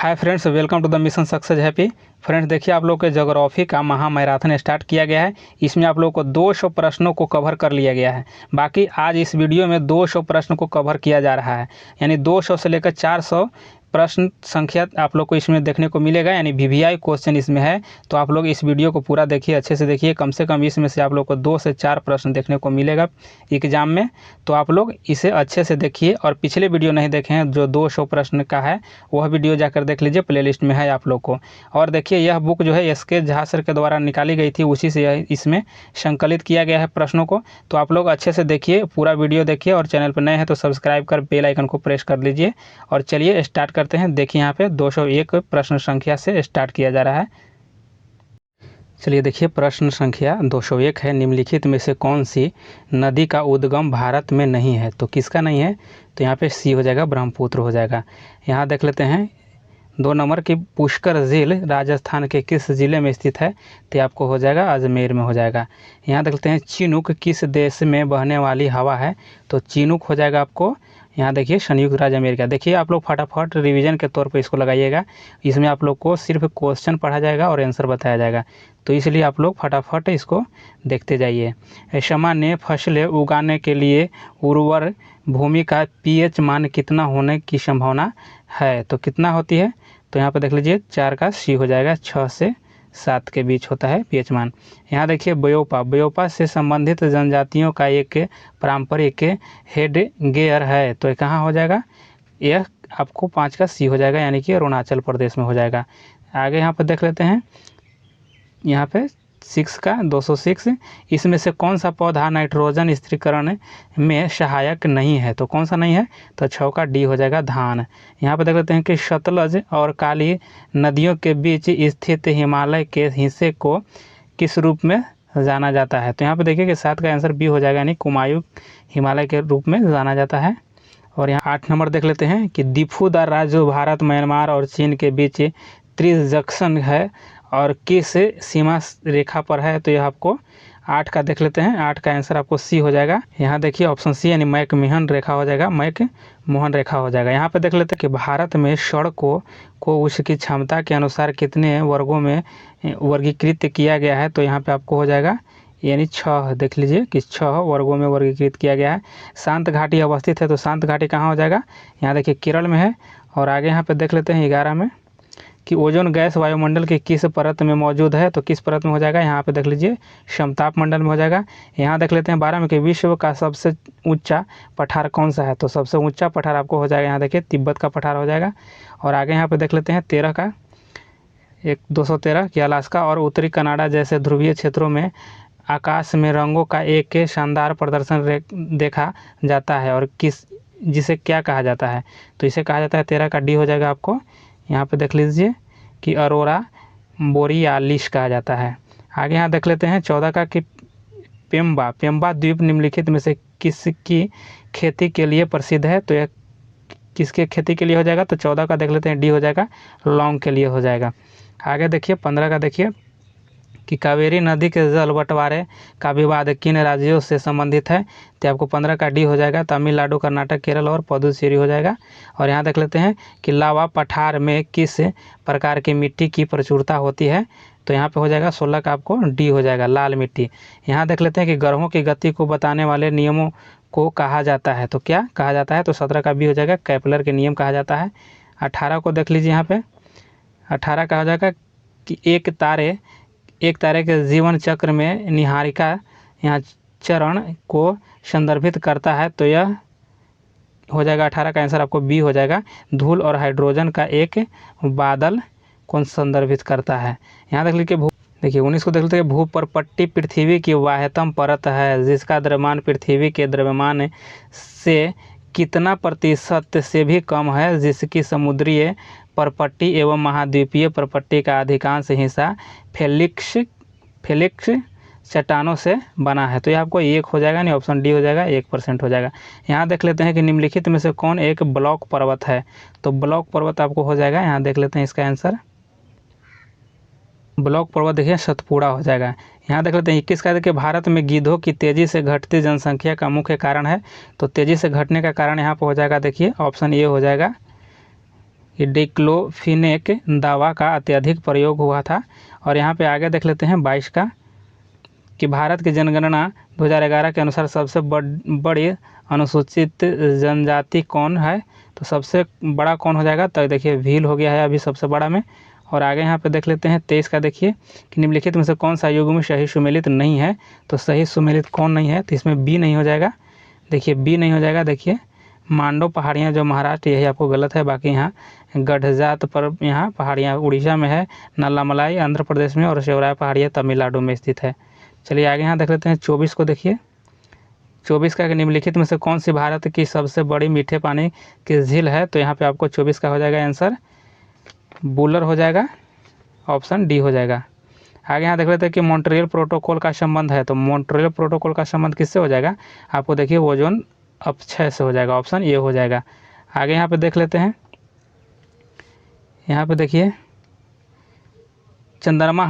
Hi friends, welcome to the mission success happy. Friends देखिए, आप लोग के ज्योग्राफी का महा मैराथन स्टार्ट किया गया है। इसमें आप लोग को 200 प्रश्नों को कवर कर लिया गया है। बाकी आज इस वीडियो में 200 प्रश्न को कवर किया जा रहा है, यानी 200 से लेकर 400 प्रश्न संख्या आप लोग को इसमें देखने को मिलेगा, यानी वीवीआई क्वेश्चन इसमें है। तो आप लोग इस वीडियो को पूरा देखिए, अच्छे से देखिए। कम से कम इसमें से आप लोग को 2 से 4 प्रश्न देखने को मिलेगा एग्जाम में। तो आप लोग इसे अच्छे से देखिए, और पिछले वीडियो नहीं देखे हैं जो 200 प्रश्न का है, वह वीडियो जाकर देख लीजिए, प्लेलिस्ट में है आप लोग को। और देखिए, यह बुक जो है एसके झा सर के द्वारा निकाली गई थी, उसी से इसमें संकलित किया गया है प्रश्नों को। तो आप लोग अच्छे से देखिए, पूरा वीडियो देखिए, और चैनल पर नए हैं तो सब्सक्राइब कर बेल आइकन को प्रेस कर लीजिए। और चलिए स्टार्ट करते हैं। देखिए यहाँ पे 201 प्रश्न संख्या से स्टार्ट किया जा रहा है। चलिए देखिए, प्रश्न संख्या 201 है, निम्नलिखित में से कौन सी नदी का उद्गम भारत में नहीं है? तो किसका नहीं है? तो यहाँ पे सी हो जाएगा, ब्रह्मपुत्र हो जाएगा। यहाँ देख लेते हैं 2 नंबर की पुष्कर झील राजस्थान के किस ज़िले में स्थित है? तो आपको हो जाएगा अजमेर में हो जाएगा। यहाँ देख लेते हैं चिनूक किस देश में बहने वाली हवा है? तो चिनूक हो जाएगा आपको, यहाँ देखिए, संयुक्त राज्य अमेरिका। देखिए आप लोग फटाफट रिवीजन के तौर पे इसको लगाइएगा। इसमें आप लोग को सिर्फ क्वेश्चन पढ़ा जाएगा और आंसर बताया जाएगा, तो इसलिए आप लोग फटाफट इसको देखते जाइए। सामान्य फसलें उगाने के लिए उर्वर भूमि का पीएच मान कितना होने की संभावना है? तो कितना होती है? तो यहाँ पर देख लीजिए, 4 का सी हो जाएगा, 6 से 7 के बीच होता है पीएच मान। यहाँ देखिए ब्योपा से संबंधित जनजातियों का एक पारंपरिक हेड गेयर है, तो ये कहाँ हो जाएगा? यह आपको 5 का सी हो जाएगा, यानी कि अरुणाचल प्रदेश में हो जाएगा। आगे यहाँ पर देख लेते हैं, यहाँ पे 6 का 206, इसमें से कौन सा पौधा नाइट्रोजन स्थिरीकरण में सहायक नहीं है? तो कौन सा नहीं है? तो 6 का डी हो जाएगा, धान। यहाँ पे देख लेते हैं कि सतलज और काली नदियों के बीच स्थित हिमालय के हिस्से को किस रूप में जाना जाता है? तो यहाँ पे देखिए कि 7 का आंसर बी हो जाएगा, यानी कुमायूं हिमालय के रूप में जाना जाता है। और यहाँ 8 नंबर देख लेते हैं कि दिफूदार राज्य भारत, म्यांमार और चीन के बीच त्रिजंक्शन है और किस सीमा रेखा पर है? तो यह आपको 8 का देख लेते हैं, 8 का आंसर आपको सी हो जाएगा। यहाँ देखिए ऑप्शन सी, यानी मैकमोहन रेखा हो जाएगा, मैकमोहन रेखा हो जाएगा। यहाँ पे देख लेते हैं कि भारत में सड़कों को उसकी क्षमता के अनुसार कितने वर्गों में वर्गीकृत किया गया है? तो यहाँ पे आपको हो जाएगा, यानी 6 देख लीजिए कि 6 वर्गों में वर्गीकृत किया गया है। शांत घाटी अवस्थित है, तो शांत घाटी कहाँ हो जाएगा? यहाँ देखिए केरल में है। और आगे यहाँ पे देख लेते हैं 11 में कि ओजोन गैस वायुमंडल की किस परत में मौजूद है? तो किस परत में हो जाएगा? यहाँ पे देख लीजिए समताप मंडल में हो जाएगा। यहाँ देख लेते हैं 12 में कि विश्व का सबसे ऊंचा पठार कौन सा है? तो सबसे ऊंचा पठार आपको हो जाएगा, यहाँ देखिए तिब्बत का पठार हो जाएगा। और आगे यहाँ पे देख लेते हैं 13 का 213 कि अलास्का और उत्तरी कनाडा जैसे ध्रुवीय क्षेत्रों में आकाश में रंगों का एक शानदार प्रदर्शन देखा जाता है, और जिसे क्या कहा जाता है? तो इसे कहा जाता है, 13 का डी हो जाएगा आपको। यहाँ पे देख लीजिए कि अरोरा बोरियालिस कहा जाता है। आगे यहाँ देख लेते हैं 14 का कि पेम्बा द्वीप निम्नलिखित में से किसकी खेती के लिए प्रसिद्ध है? तो यह किसके खेती के लिए हो जाएगा? तो 14 का देख लेते हैं, डी हो जाएगा, लौंग के लिए हो जाएगा। आगे देखिए 15 का देखिए कि कावेरी नदी के जल बंटवारे का विवाद किन राज्यों से संबंधित है? तो आपको 15 का डी हो जाएगा, तमिलनाडु, कर्नाटक, केरल और पुदुचेरी हो जाएगा। और यहाँ देख लेते हैं कि लावा पठार में किस प्रकार की मिट्टी की प्रचुरता होती है? तो यहाँ पे हो जाएगा 16 का आपको डी हो जाएगा, लाल मिट्टी। यहाँ देख लेते हैं कि ग्रहों की गति को बताने वाले नियमों को कहा जाता है, तो क्या कहा जाता है? तो 17 का बी हो जाएगा, केपलर के नियम कहा जाता है। 18 को देख लीजिए, यहाँ पे 18 का हो जाएगा कि एक तारे के जीवन चक्र में निहारिका यहाँ चरण को संदर्भित करता है, तो यह हो जाएगा 18 का आंसर आपको बी हो जाएगा, धूल और हाइड्रोजन का एक बादल कौन संदर्भित करता है? यहाँ देख लीजिए देखिए 19 को देख लेते हैं, भूपर्पट्टी पृथ्वी की बाह्यतम परत है जिसका द्रव्यमान पृथ्वी के द्रव्यमान से कितना प्रतिशत से भी कम है, जिसकी समुद्रीय परपट्टी एवं महाद्वीपीय परपट्टी का अधिकांश हिस्सा फेलिक्स चट्टानों से बना है? तो ये आपको 1 हो जाएगा, नहीं ऑप्शन डी हो जाएगा, 1% हो जाएगा। यहाँ देख लेते हैं कि निम्नलिखित में से कौन एक ब्लॉक पर्वत है? तो ब्लॉक पर्वत आपको हो जाएगा, यहाँ देख लेते हैं इसका आंसर, ब्लॉक पर्वत देखिए सतपुड़ा हो जाएगा। यहाँ देख लेते हैं 21 का देखिए, भारत में गिद्धों की तेज़ी से घटती जनसंख्या का मुख्य कारण है? तो तेज़ी से घटने का कारण यहाँ पर हो जाएगा, देखिए ऑप्शन ए हो जाएगा, ये डिक्लोफिनेक दवा का अत्यधिक प्रयोग हुआ था। और यहाँ पे आगे देख लेते हैं 22 का कि भारत की जनगणना 2011 के अनुसार सबसे बड़ी अनुसूचित जनजाति कौन है। तो सबसे बड़ा कौन हो जाएगा, तो देखिए भील हो गया है अभी सबसे बड़ा में। और आगे यहाँ पे देख लेते हैं 23 का, देखिए कि निम्नलिखित में से कौन सा युग्म सही सुमेलित नहीं है। तो सही सुमेलित कौन नहीं है, तो इसमें बी नहीं हो जाएगा। देखिए बी नहीं हो जाएगा। देखिए मांडो पहाड़ियाँ जो महाराष्ट्र, यही आपको गलत है। बाकी यहाँ गढ़जात पर यहाँ पहाड़ियाँ उड़ीसा में है, नल्लामलाई आंध्र प्रदेश में, और शिवराय पहाड़ियाँ तमिलनाडु में स्थित है। चलिए आगे यहाँ देख लेते हैं 24 को। देखिए 24 का निम्नलिखित में से कौन सी भारत की सबसे बड़ी मीठे पानी की झील है। तो यहाँ पे आपको 24 का हो जाएगा आंसर बुलर हो जाएगा, ऑप्शन डी हो जाएगा। आगे यहाँ देख लेते हैं कि मॉन्ट्रियल प्रोटोकॉल का संबंध है। तो मॉन्ट्रियल प्रोटोकॉल का संबंध किससे हो जाएगा, आपको देखिए ओजोन अपक्षय से हो जाएगा, ऑप्शन ए हो जाएगा। आगे यहाँ पे देख लेते हैं, यहाँ पे देखिए चंद्रमा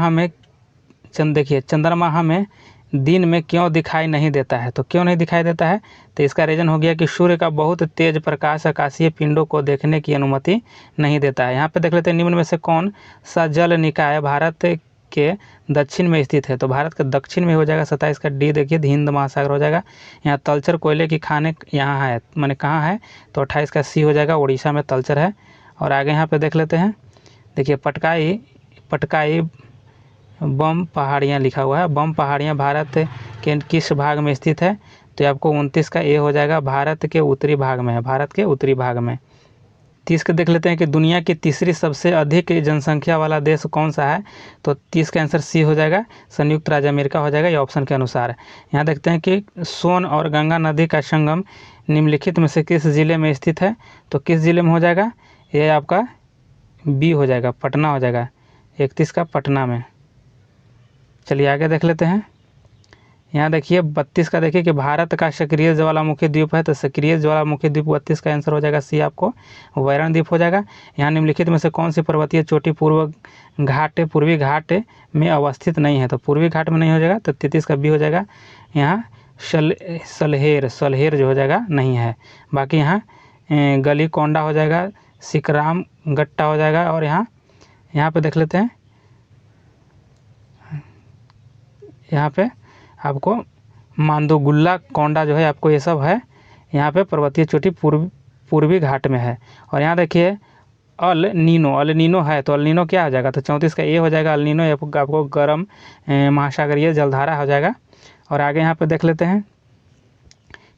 हमें दिन में क्यों दिखाई नहीं देता है। तो क्यों नहीं दिखाई देता है, तो इसका रीज़न हो गया कि सूर्य का बहुत तेज प्रकाश आकाशीय पिंडों को देखने की अनुमति नहीं देता है। यहाँ पे देख लेते हैं निम्न में से कौन सा जल निकाय भारत के दक्षिण में स्थित है। तो भारत के दक्षिण में हो जाएगा 27 का डी, देखिए हिंद महासागर हो जाएगा। यहाँ तलचर कोयले की खाने यहाँ है, मैंने कहाँ है, तो 28 का सी हो जाएगा, उड़ीसा में तलचर है। और आगे यहाँ पे देख लेते हैं, देखिए पटकाई बम पहाड़ियाँ लिखा हुआ है। बम पहाड़ियाँ भारत के किस भाग में स्थित है, तो आपको 29 का ए हो जाएगा, भारत के उत्तरी भाग में है, भारत के उत्तरी भाग में। 30 का देख लेते हैं कि दुनिया की तीसरी सबसे अधिक जनसंख्या वाला देश कौन सा है। तो 30 का आंसर सी हो जाएगा, संयुक्त राज्य अमेरिका हो जाएगा, ये ऑप्शन के अनुसार। यहाँ देखते हैं कि सोन और गंगा नदी का संगम निम्नलिखित में से किस जिले में स्थित है। तो किस जिले में हो जाएगा, ये आपका बी हो जाएगा, पटना हो जाएगा, 31 का पटना में। चलिए आगे देख लेते हैं, यहाँ देखिए 32 का, देखिए कि भारत का सक्रिय ज्वालामुखी द्वीप है। तो सक्रिय ज्वालामुखी द्वीप 32 का आंसर हो जाएगा सी, आपको वैरण द्वीप हो जाएगा। यहाँ निम्नलिखित में से कौन सी पर्वतीय चोटी पूर्वी घाट में अवस्थित नहीं है। तो पूर्वी घाट में नहीं हो जाएगा, तो 33 का बी हो जाएगा। यहाँ सलहेर जो हो जाएगा नहीं है। बाकी यहाँ गलीकोंडा हो जाएगा, सिकराम गट्टा हो जाएगा। और यहाँ पे देख लेते हैं, यहाँ पे आपको मांदोगुल्ला कोंडा जो है, आपको ये सब है यहाँ पे पर्वतीय चोटी पूर्वी घाट में है। और यहाँ देखिए अल नीनो है, तो अल नीनो क्या हो जाएगा, तो 34 का ए हो जाएगा। अल नीनो आपको गर्म महासागरीय जलधारा हो जाएगा। और आगे यहाँ पे देख लेते हैं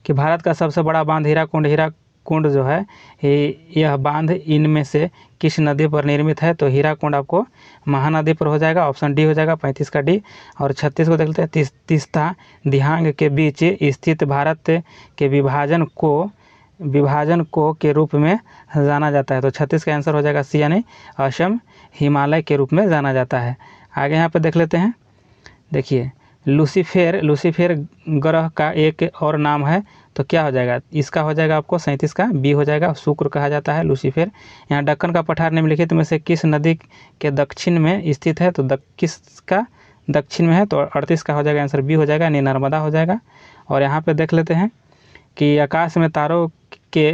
कि भारत का सबसे बड़ा बांध हीराकुंड जो है, यह बांध इनमें से किस नदी पर निर्मित है। तो हीराकुंड आपको महानदी पर हो जाएगा, ऑप्शन डी हो जाएगा, 35 का डी। और 36 को देख लेते हैं, तीस्ता दिहांग के बीच स्थित भारत के विभाजन को के रूप में जाना जाता है। तो 36 का आंसर हो जाएगा सी, यानी असम हिमालय के रूप में जाना जाता है। आगे यहाँ पर देख लेते हैं, देखिए लूसीफेर ग्रह का एक और नाम है। तो क्या हो जाएगा, इसका हो जाएगा आपको 37 का बी हो जाएगा, शुक्र कहा जाता है लूसीफेर। यहाँ दक्कन का पठार निम्नलिखित में से किस नदी के दक्षिण में स्थित है। तो किसका दक्षिण में है, तो 38 का हो जाएगा आंसर बी हो जाएगा, यानी नर्मदा हो जाएगा। और यहाँ पे देख लेते हैं कि आकाश में तारों के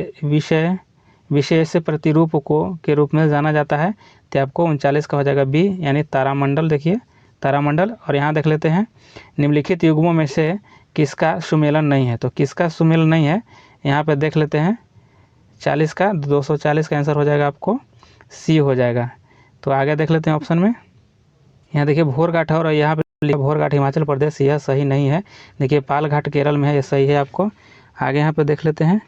विशेष प्रतिरूप के रूप में जाना जाता है। तो आपको 39 का हो जाएगा बी, यानी तारामंडल, देखिए तारामंडल। और यहाँ देख लेते हैं निम्नलिखित युग्मों में से किसका सुमेलन नहीं है। तो किसका सुमेलन नहीं है, यहाँ पे देख लेते हैं 40 का 240 का आंसर हो जाएगा, आपको सी हो जाएगा। तो आगे देख लेते हैं ऑप्शन में, यहाँ देखिए भोरघाट है, और यहाँ पे भोरघाट हिमाचल प्रदेश, यह सही नहीं है। देखिए पालघाट केरल में है, यह सही है आपको। आगे यहाँ पे देख लेते हैं,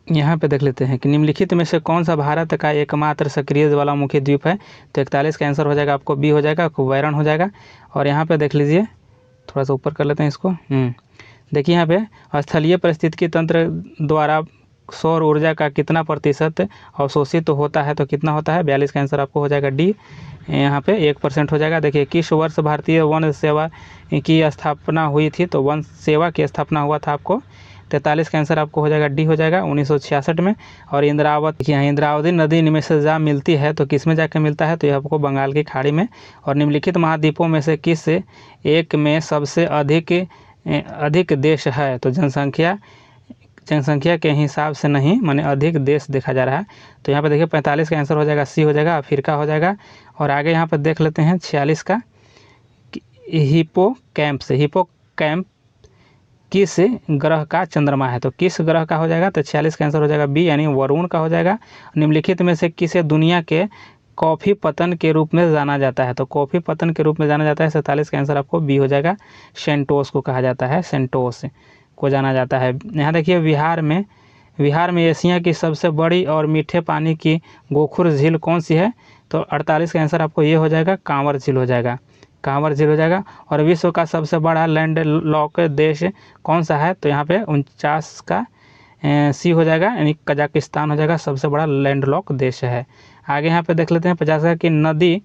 यहाँ पे देख लेते हैं कि निम्नलिखित में से कौन सा भारत का एकमात्र सक्रिय ज्वालामुखी द्वीप है। तो 41 का आंसर हो जाएगा, आपको बी हो जाएगा, वैरण हो जाएगा। और यहाँ पे देख लीजिए, थोड़ा सा ऊपर कर लेते हैं इसको। देखिए यहाँ पे स्थलीय पारिस्थितिकी तंत्र द्वारा सौर ऊर्जा का कितना प्रतिशत अवशोषित होता है। तो कितना होता है, 42 का आंसर आपको हो जाएगा डी, यहाँ पे 1% हो जाएगा। देखिए किस वर्ष भारतीय वन सेवा की स्थापना हुई थी। तो वन सेवा की स्थापना हुआ था आपको 43 का आंसर आपको हो जाएगा डी हो जाएगा, 1966 में। और इंद्रावती नदी इनमें से जा मिलती है। तो किस में जाकर मिलता है, तो यह आपको बंगाल की खाड़ी में। और निम्नलिखित महाद्वीपों में से किस एक में सबसे अधिक देश है। तो जनसंख्या जनसंख्या के हिसाब से नहीं, माने अधिक देश देखा जा रहा है। तो यहाँ पे देखिए 45 का आंसर हो जाएगा सी हो जाएगा, अफ्रीका हो जाएगा। और आगे यहाँ पर देख लेते हैं 46 का, हिप्पोकैम्पस। हिप्पोकैम्प किस ग्रह का चंद्रमा है? तो किस ग्रह का हो जाएगा? तो 46 का आंसर हो जाएगा बी, यानी वरुण का हो जाएगा। निम्नलिखित में से किसे दुनिया के कॉफ़ी पतन के रूप में जाना जाता है? तो कॉफ़ी पतन के रूप में जाना जाता है, 47 का आंसर आपको बी हो जाएगा। सेंटोस को कहा जाता है, सेंटोस को जाना जाता है। यहाँ देखिए बिहार में एशिया की सबसे बड़ी और मीठे पानी की गोखुर झील कौन सी है? तो 48 का आंसर आपको ये हो जाएगा, कांवर झील हो जाएगा, कांवर झील हो जाएगा। और विश्व का सबसे बड़ा लैंड लॉक देश कौन सा है? तो यहाँ पे 49 का सी हो जाएगा, यानी कजाकिस्तान हो जाएगा, सबसे बड़ा लैंड लॉक देश है। आगे यहाँ पे देख लेते हैं 50 का, कि नदी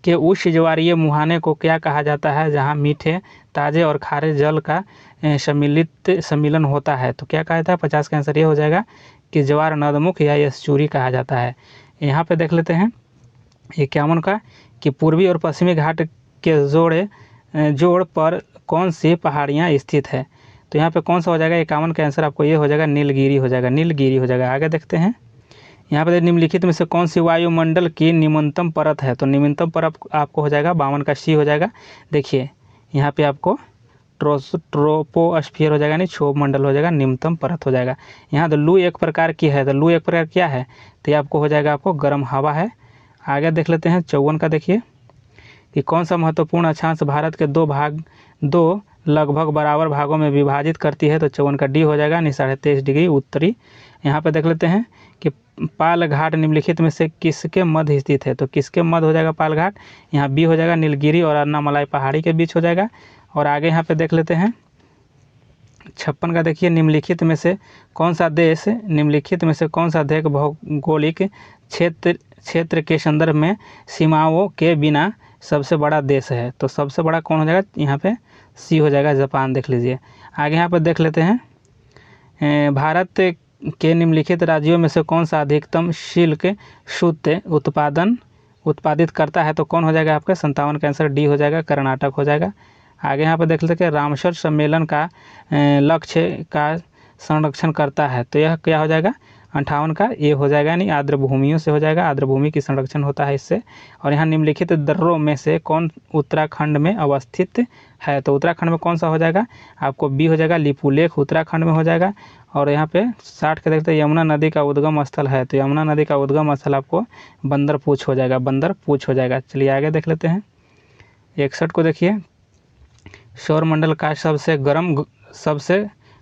के उच्च ज्वारीय मुहाने को क्या कहा जाता है जहाँ मीठे, ताज़े और खारे जल का सम्मिलन होता है? तो क्या कहा जाता है? 50 का आंसर ये हो जाएगा कि ज्वार नदमुख या एस्चुरी कहा जाता है। यहाँ पे देख लेते हैं 51 का, कि पूर्वी और पश्चिमी घाट के जोड़ पर कौन सी पहाड़ियाँ स्थित है? तो यहाँ पे कौन सा हो जाएगा? 51 का आंसर आपको ये हो जाएगा, नीलगिरी हो जाएगा, नीलगिरी हो जाएगा। आगे देखते हैं यहाँ पे निम्नलिखित में से कौन सी वायुमंडल की निम्नतम परत है? तो निम्नतम परत आपको हो जाएगा 52 का सी हो जाएगा। देखिए यहाँ पे आपको ट्रोपोस्फियर हो जाएगा, नहीं क्षोभ मंडल हो जाएगा, निम्नतम परत हो जाएगा। यहाँ तो लू एक प्रकार की है, तो लू एक प्रकार क्या है? तो ये आपको हो जाएगा, आपको गर्म हवा है। आगे देख लेते हैं 54 का, देखिए कि कौन सा महत्वपूर्ण अक्षांश भारत के दो लगभग बराबर भागों में विभाजित करती है? तो 54 का डी हो जाएगा, यानी 23.5 डिग्री उत्तरी। यहाँ पे देख लेते हैं कि पाल घाट निम्नलिखित में से किसके मध्य स्थित है? तो किसके मध्य हो जाएगा पाल घाट? यहाँ बी हो जाएगा, नीलगिरी और अन्नामलाई पहाड़ी के बीच हो जाएगा। और आगे यहाँ पे देख लेते हैं 56 का, देखिए निम्नलिखित में से कौन सा देश भौगोलिक क्षेत्र के संदर्भ में सीमाओं के बिना सबसे बड़ा देश है? तो सबसे बड़ा कौन हो जाएगा? यहाँ पे सी हो जाएगा, जापान। देख लीजिए। आगे यहाँ पर देख लेते हैं भारत के निम्नलिखित राज्यों में से कौन सा अधिकतम सिल्क सूत उत्पादित करता है? तो कौन हो जाएगा आपका? 57 का आंसर डी हो जाएगा, कर्नाटक हो जाएगा। आगे यहाँ पर देख लेते हैं रामसर सम्मेलन का लक्ष्य का संरक्षण करता है, तो यह क्या हो जाएगा? 58 का ए हो जाएगा, यानी आर्द्र भूमियों से हो जाएगा, आर्द्र भूमि की संरक्षण होता है इससे। और यहाँ निम्नलिखित दर्रों में से कौन उत्तराखंड में अवस्थित है? तो उत्तराखंड में कौन सा हो जाएगा? आपको बी हो जाएगा, लिपुलेख उत्तराखंड में हो जाएगा। और यहाँ पे 60 के देखते हैं यमुना नदी का उद्गम स्थल है, तो यमुना नदी का उद्गम स्थल आपको बंदरपूछ हो जाएगा, बंदरपूछ हो जाएगा। चलिए आगे देख लेते हैं 61 को, देखिए सौरमंडल का सबसे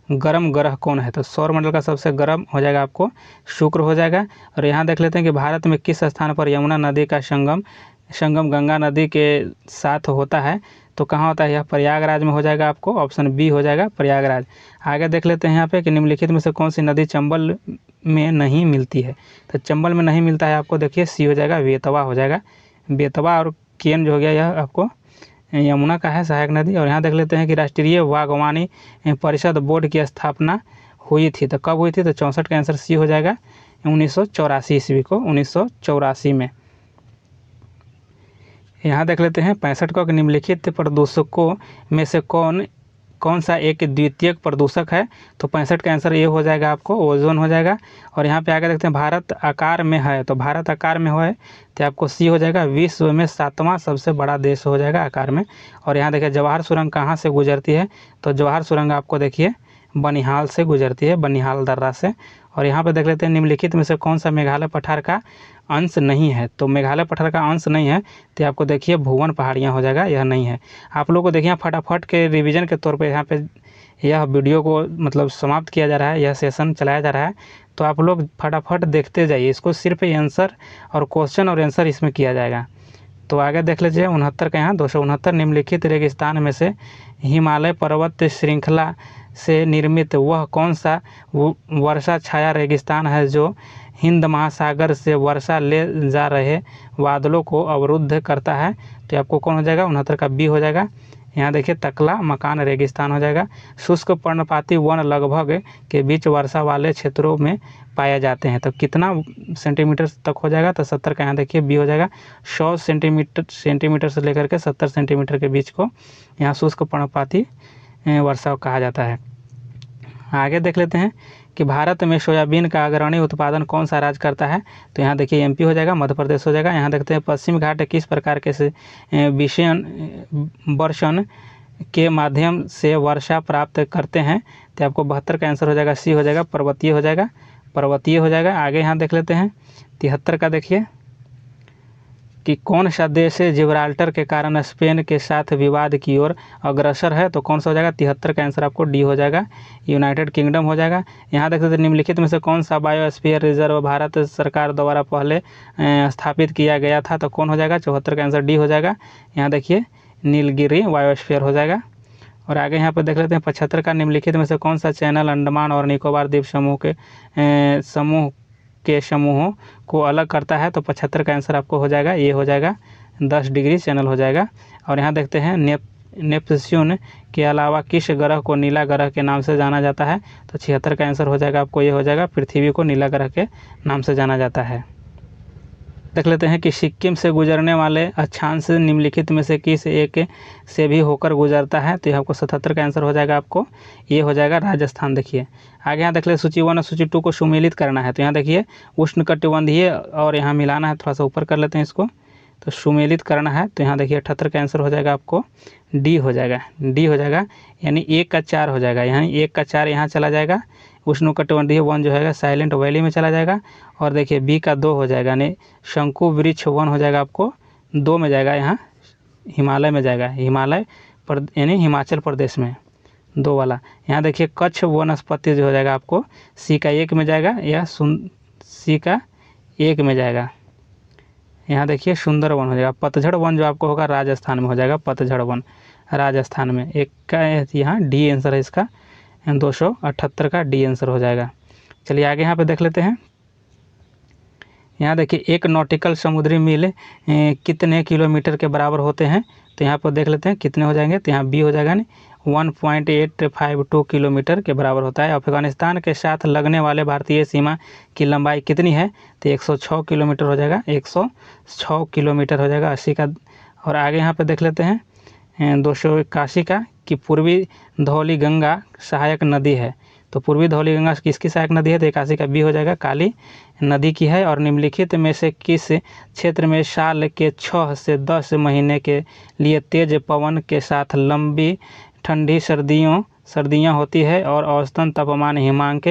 गर्म ग्रह कौन है? तो सौरमंडल का सबसे गर्म हो जाएगा आपको शुक्र हो जाएगा। और यहाँ देख लेते हैं कि भारत में किस स्थान पर यमुना नदी का संगम गंगा नदी के साथ होता है? तो कहाँ होता है? यह प्रयागराज में हो जाएगा, आपको ऑप्शन बी हो जाएगा, प्रयागराज। आगे देख लेते हैं यहाँ पे कि निम्नलिखित में से कौन सी नदी चंबल में नहीं मिलती है? तो चंबल में नहीं मिलता है आपको, देखिए सी हो जाएगा, बेतवा हो जाएगा। बेतवा और केन जो हो गया, यह आपको यमुना का है, सहायक नदी। और यहाँ देख लेते हैं कि राष्ट्रीय बागवानी परिषद बोर्ड की स्थापना हुई थी, तो कब हुई थी? तो 64 का आंसर सी हो जाएगा, 1984 ईस्वी को, 1984 में। यहाँ देख लेते हैं 65 को, निम्नलिखित प्रदूषकों में से कौन सा एक द्वितीयक प्रदूषक है? तो 65 का आंसर ये हो जाएगा, आपको ओजोन हो जाएगा। और यहाँ पे आगे देखते हैं भारत आकार में है, तो भारत आकार में है तो आपको सी हो जाएगा, विश्व में 7वां सबसे बड़ा देश हो जाएगा आकार में। और यहाँ देखिए जवाहर सुरंग कहाँ से गुजरती है? तो जवाहर सुरंग आपको देखिए बनिहाल से गुजरती है, बनिहाल दर्रा से। और यहाँ पे देख लेते हैं निम्नलिखित में से कौन सा मेघालय पठार का अंश नहीं है? तो मेघालय पठार का अंश नहीं है, तो आपको देखिए भुवन पहाड़ियाँ हो जाएगा, यह नहीं है। आप लोगों को देखिए फटाफट के रिवीजन के तौर पे यहाँ पे यह वीडियो को मतलब समाप्त किया जा रहा है, यह सेशन चलाया जा रहा है, तो आप लोग फटाफट देखते जाइए इसको, सिर्फ आंसर और क्वेश्चन और आंसर इसमें किया जाएगा। तो आगे देख लीजिए 69 का, यहाँ 269, निम्नलिखित रेगिस्तान में से हिमालय पर्वत श्रृंखला से निर्मित वह कौन सा वर्षा छाया रेगिस्तान है जो हिंद महासागर से वर्षा ले जा रहे बादलों को अवरुद्ध करता है? तो आपको कौन हो जाएगा? 69 का बी हो जाएगा। यहाँ देखिए तकला मकान रेगिस्तान हो जाएगा। शुष्क पर्णपाती वन लगभग के बीच वर्षा वाले क्षेत्रों में पाए जाते हैं, तो कितना सेंटीमीटर तक हो जाएगा? तो 70 का यहाँ देखिए बी हो जाएगा, 100 सेंटीमीटर से लेकर के 70 सेंटीमीटर के बीच को यहाँ शुष्क पर्णपाती वर्षा कहा जाता है। आगे देख लेते हैं कि भारत में सोयाबीन का अग्रणी उत्पादन कौन सा राज्य करता है? तो यहाँ देखिए एमपी हो जाएगा, मध्य प्रदेश हो जाएगा। यहाँ देखते हैं पश्चिम घाट किस प्रकार के से वर्षण के माध्यम से वर्षा प्राप्त करते हैं? तो आपको 72 का आंसर हो जाएगा, सी हो जाएगा, पर्वतीय हो जाएगा, पर्वतीय हो जाएगा। आगे यहाँ देख लेते हैं 73 का, देखिए कि कौन सा देश जिब्राल्टर के कारण स्पेन के साथ विवाद की ओर अग्रसर है? तो कौन सा हो जाएगा? 73 का आंसर आपको डी हो जाएगा, यूनाइटेड किंगडम हो जाएगा। यहाँ देख सकते हैं निम्नलिखित में से कौन सा बायोस्फीयर रिजर्व भारत सरकार द्वारा पहले स्थापित किया गया था? तो कौन हो जाएगा? 74 का आंसर डी हो जाएगा। यहाँ देखिए नीलगिरी बायोस्फीयर हो जाएगा। और आगे यहाँ पर देख लेते हैं 75 का, निम्नलिखित में से कौन सा चैनल अंडमान और निकोबार द्वीप समूहों को अलग करता है? तो 75 का आंसर आपको हो जाएगा, ये हो जाएगा 10 डिग्री चैनल हो जाएगा। और यहाँ देखते हैं नेपच्यून के अलावा किस ग्रह को नीला ग्रह के नाम से जाना जाता है? तो 76 का आंसर हो जाएगा आपको, ये हो जाएगा, पृथ्वी को नीला ग्रह के नाम से जाना जाता है। देख लेते हैं कि सिक्किम से गुजरने वाले अक्षांश निम्नलिखित में से किस एक से भी होकर गुजरता है? तो ये आपको 77 का आंसर हो जाएगा, आपको ये हो जाएगा राजस्थान। देखिए आगे यहाँ देख ले सूची 1 और सूची 2 को सुमेलित करना है। तो यहाँ देखिए उष्णकटिबंधीय और यहाँ मिलाना है, थोड़ा सा ऊपर कर लेते हैं इसको, तो सुमेलित करना है। तो यहाँ देखिए 78 का आंसर हो जाएगा आपको, डी हो जाएगा, डी हो जाएगा, यानी 1 का 4 हो जाएगा। यहाँ 1 का 4 यहाँ चला जाएगा, उष्णकटिबंधीय वन जो है साइलेंट वैली में चला जाएगा। और देखिए बी का 2 हो जाएगा, यानी शंकु वृक्ष वन हो जाएगा, आपको 2 में जाएगा, यहाँ हिमालय में जाएगा, हिमालय पर यानी हिमाचल प्रदेश में 2 वाला। यहाँ देखिए कच्छ वनस्पति जो हो जाएगा आपको सी का 1 में जाएगा, या सी का 1 में जाएगा। यहाँ देखिए सुंदर वन हो जाएगा। पतझड़ वन जो आपको होगा राजस्थान में हो जाएगा, पतझड़ वन राजस्थान में। 1 का यहाँ डी आंसर है इसका, 278 का डी आंसर हो जाएगा। चलिए आगे यहाँ पे देख लेते हैं। यहाँ देखिए एक नॉटिकल समुद्री मील कितने किलोमीटर के बराबर होते हैं? तो यहाँ पर देख लेते हैं कितने हो जाएंगे। तो यहाँ बी हो जाएगा, नहीं 1.852 किलोमीटर के बराबर होता है। अफगानिस्तान के साथ लगने वाले भारतीय सीमा की लंबाई कितनी है? तो 106 किलोमीटर हो जाएगा, 106 किलोमीटर हो जाएगा 80 का। और आगे यहाँ पे देख लेते हैं 281 का, कि पूर्वी धौली गंगा सहायक नदी है। तो पूर्वी धौली गंगा किसकी सहायक नदी है? तो 81 का बी हो जाएगा, काली नदी की है। और निम्नलिखित में से किस क्षेत्र में साल के 6 से 10 महीने के लिए तेज पवन के साथ लंबी ठंडी सर्दियाँ होती है और औसतन तापमान हिमांक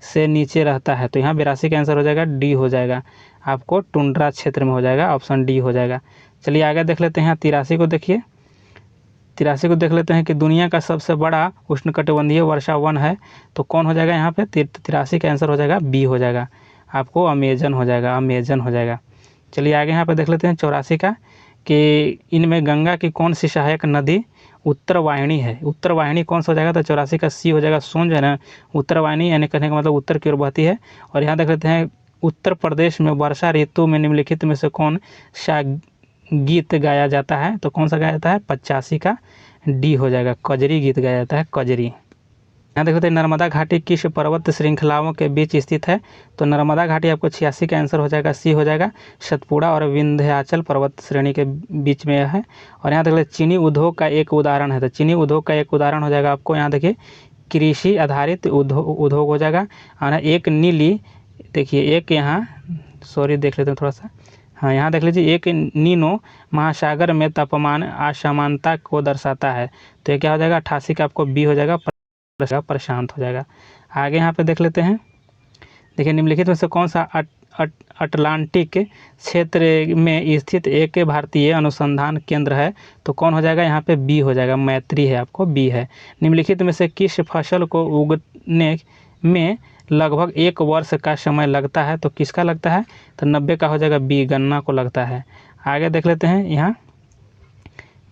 से नीचे रहता है? तो यहाँ 82 का आंसर हो जाएगा, डी हो जाएगा, आपको टुंड्रा क्षेत्र में हो जाएगा, ऑप्शन डी हो जाएगा। चलिए आगे देख लेते हैं 83 को। देखिए 83 को देख लेते हैं कि दुनिया का सबसे बड़ा उष्णकटिबंधीय वर्षा वन है। तो कौन हो जाएगा यहाँ पे? 83 का आंसर हो जाएगा, बी हो जाएगा, आपको अमेजन हो जाएगा, अमेजन हो जाएगा। चलिए आगे यहाँ पे देख लेते हैं 84 का, कि इनमें गंगा की कौन सी सहायक नदी उत्तरवाहिनी है? उत्तरवाहिनी कौन सा हो जाएगा? तो 84 का सी हो जाएगा, सोन जो है ना उत्तरवाहिनी, यानी कहने का मतलब उत्तर की ओर बहती है। और यहाँ देख लेते हैं उत्तर प्रदेश में वर्षा ऋतु में निम्नलिखित में से कौन सा गीत गाया जाता है? तो कौन सा गाया जाता है? 85 का डी हो जाएगा, कजरी गीत गाया जाता है, कजरी। यहाँ देखते हैं नर्मदा घाटी किस पर्वत श्रृंखलाओं के बीच स्थित है? तो नर्मदा घाटी आपको 86 का आंसर हो जाएगा, सी हो जाएगा, सतपुड़ा और विंध्याचल पर्वत श्रेणी के बीच में है। और यहाँ देखिए चीनी उद्योग का एक उदाहरण है। तो चीनी उद्योग का एक उदाहरण हो जाएगा आपको, यहाँ देखिए कृषि आधारित उद्योग हो जाएगा। और एक नीली, देखिए एक यहाँ सॉरी देख लेते हैं थोड़ा सा, हाँ यहाँ देख लीजिए, एक नीनो महासागर में तापमान असमानता को दर्शाता है। तो ये क्या हो जाएगा? 88 का आपको बी हो जाएगा, प्रशांत हो जाएगा। आगे यहाँ पे देख लेते हैं। देखिए निम्नलिखित में से कौन सा अटलांटिक क्षेत्र में स्थित एक भारतीय अनुसंधान केंद्र है? तो कौन हो जाएगा? यहाँ पे बी हो जाएगा, मैत्री है, आपको बी है। निम्नलिखित में से किस फसल को उगने में लगभग 1 वर्ष का समय लगता है? तो किसका लगता है? तो 90 का हो जाएगा, बी गन्ना को लगता है। आगे देख लेते हैं यहाँ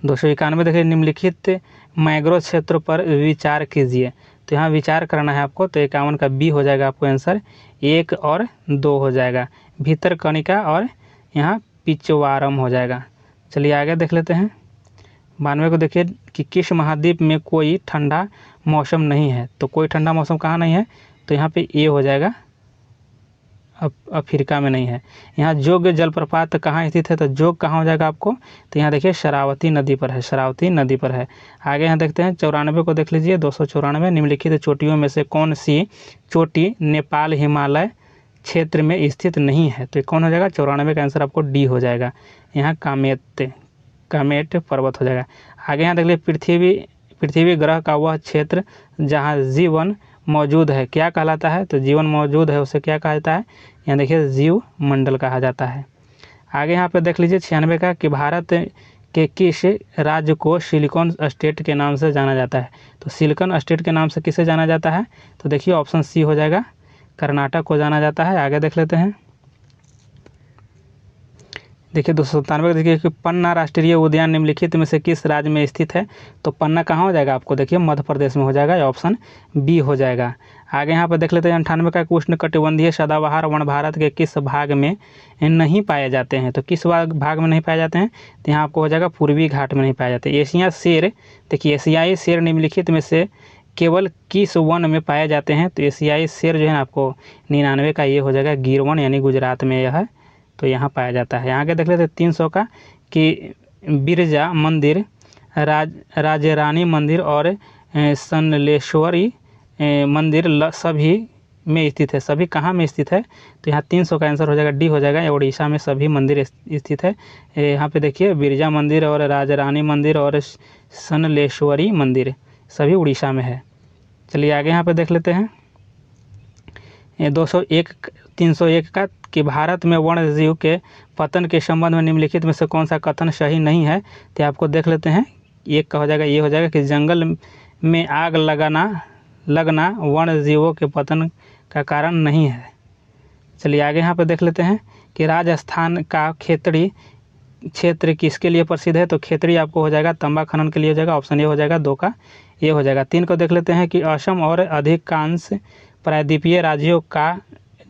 291। देखिए निम्नलिखित मैंग्रोव क्षेत्र पर विचार कीजिए। तो यहाँ विचार करना है आपको। तो 51 का बी हो जाएगा आपको आंसर, 1 और 2 हो जाएगा, भीतरकनिका और यहाँ पिचवारम हो जाएगा। चलिए आगे देख लेते हैं 92 को। देखिए कि किस महाद्वीप में कोई ठंडा मौसम नहीं है? तो कोई ठंडा मौसम कहाँ नहीं है? तो यहाँ पे ए हो जाएगा, अफ्रीका में नहीं है। यहाँ जोग जलप्रपात कहाँ स्थित है, तो जोग कहाँ हो जाएगा आपको, तो यहाँ देखिए शरावती नदी पर है, शरावती नदी पर है। आगे यहाँ देखते हैं 94 को देख लीजिए, 294 निम्नलिखित चोटियों में से कौन सी चोटी नेपाल हिमालय क्षेत्र में स्थित नहीं है, तो ये कौन हो जाएगा, 94 का आंसर आपको डी हो जाएगा। यहाँ कामेट पर्वत हो जाएगा। आगे यहाँ देख लीजिए पृथ्वी ग्रह का वह क्षेत्र जहाँ जीवन मौजूद है क्या कहलाता है, तो जीवन मौजूद है उसे क्या कहा जाता है, यहाँ देखिए जीव मंडल कहा जाता है। आगे यहाँ पे देख लीजिए 96 का कि भारत के किस राज्य को सिलिकॉन स्टेट के नाम से जाना जाता है, तो सिलिकॉन स्टेट के नाम से किसे जाना जाता है, तो देखिए ऑप्शन सी हो जाएगा, कर्नाटक को जाना जाता है। आगे देख लेते हैं, देखिए 297 देखिए कि पन्ना राष्ट्रीय उद्यान निम्नलिखित में से किस राज्य में स्थित है, तो पन्ना कहाँ हो जाएगा आपको, देखिए मध्य प्रदेश में हो जाएगा, या ऑप्शन बी हो जाएगा। आगे यहाँ पर देख लेते हैं 98 का उष्णकटिबंधीय सदाबहार वन भारत के किस भाग में नहीं पाए जाते हैं, तो किस भाग में नहीं पाए जाते हैं, तो यहाँ आपको हो जाएगा पूर्वी घाट में नहीं पाए जाते। एशिया शेर, देखिए एशियाई शेर निम्नलिखित में से केवल किस वन में पाए जाते हैं, तो एशियाई शेर जो है ना आपको 99 का ये हो जाएगा गिर वन, यानी गुजरात में यह है, तो यहाँ पाया जाता है। यहाँ के देख लेते हैं 300 का कि बिरजा मंदिर, राजे रानी मंदिर और सनलेश्वरी मंदिर सभी में स्थित है, सभी कहाँ में स्थित है, तो यहाँ 300 का आंसर हो जाएगा डी हो जाएगा, उड़ीसा में सभी मंदिर स्थित है। यहाँ पे देखिए बिरजा मंदिर और राजा रानी मंदिर और सनलेश्वरी मंदिर सभी उड़ीसा में है। चलिए आगे यहाँ पे देख लेते हैं 301 का कि भारत में वन्य जीव के पतन के संबंध में निम्नलिखित में से कौन सा कथन सही नहीं है, तो आपको देख लेते हैं, एक का हो जाएगा ये हो जाएगा कि जंगल में आग लगना वन्य जीवों के पतन का कारण नहीं है। चलिए आगे यहाँ पे देख लेते हैं कि राजस्थान का खेतड़ी क्षेत्र किसके लिए प्रसिद्ध है, तो खेतड़ी आपको हो जाएगा तंबा खनन के लिए हो जाएगा, ऑप्शन ए हो जाएगा, 2 का ये हो जाएगा। 3 को देख लेते हैं कि असम और अधिकांश प्रायद्वीपीय राज्यों का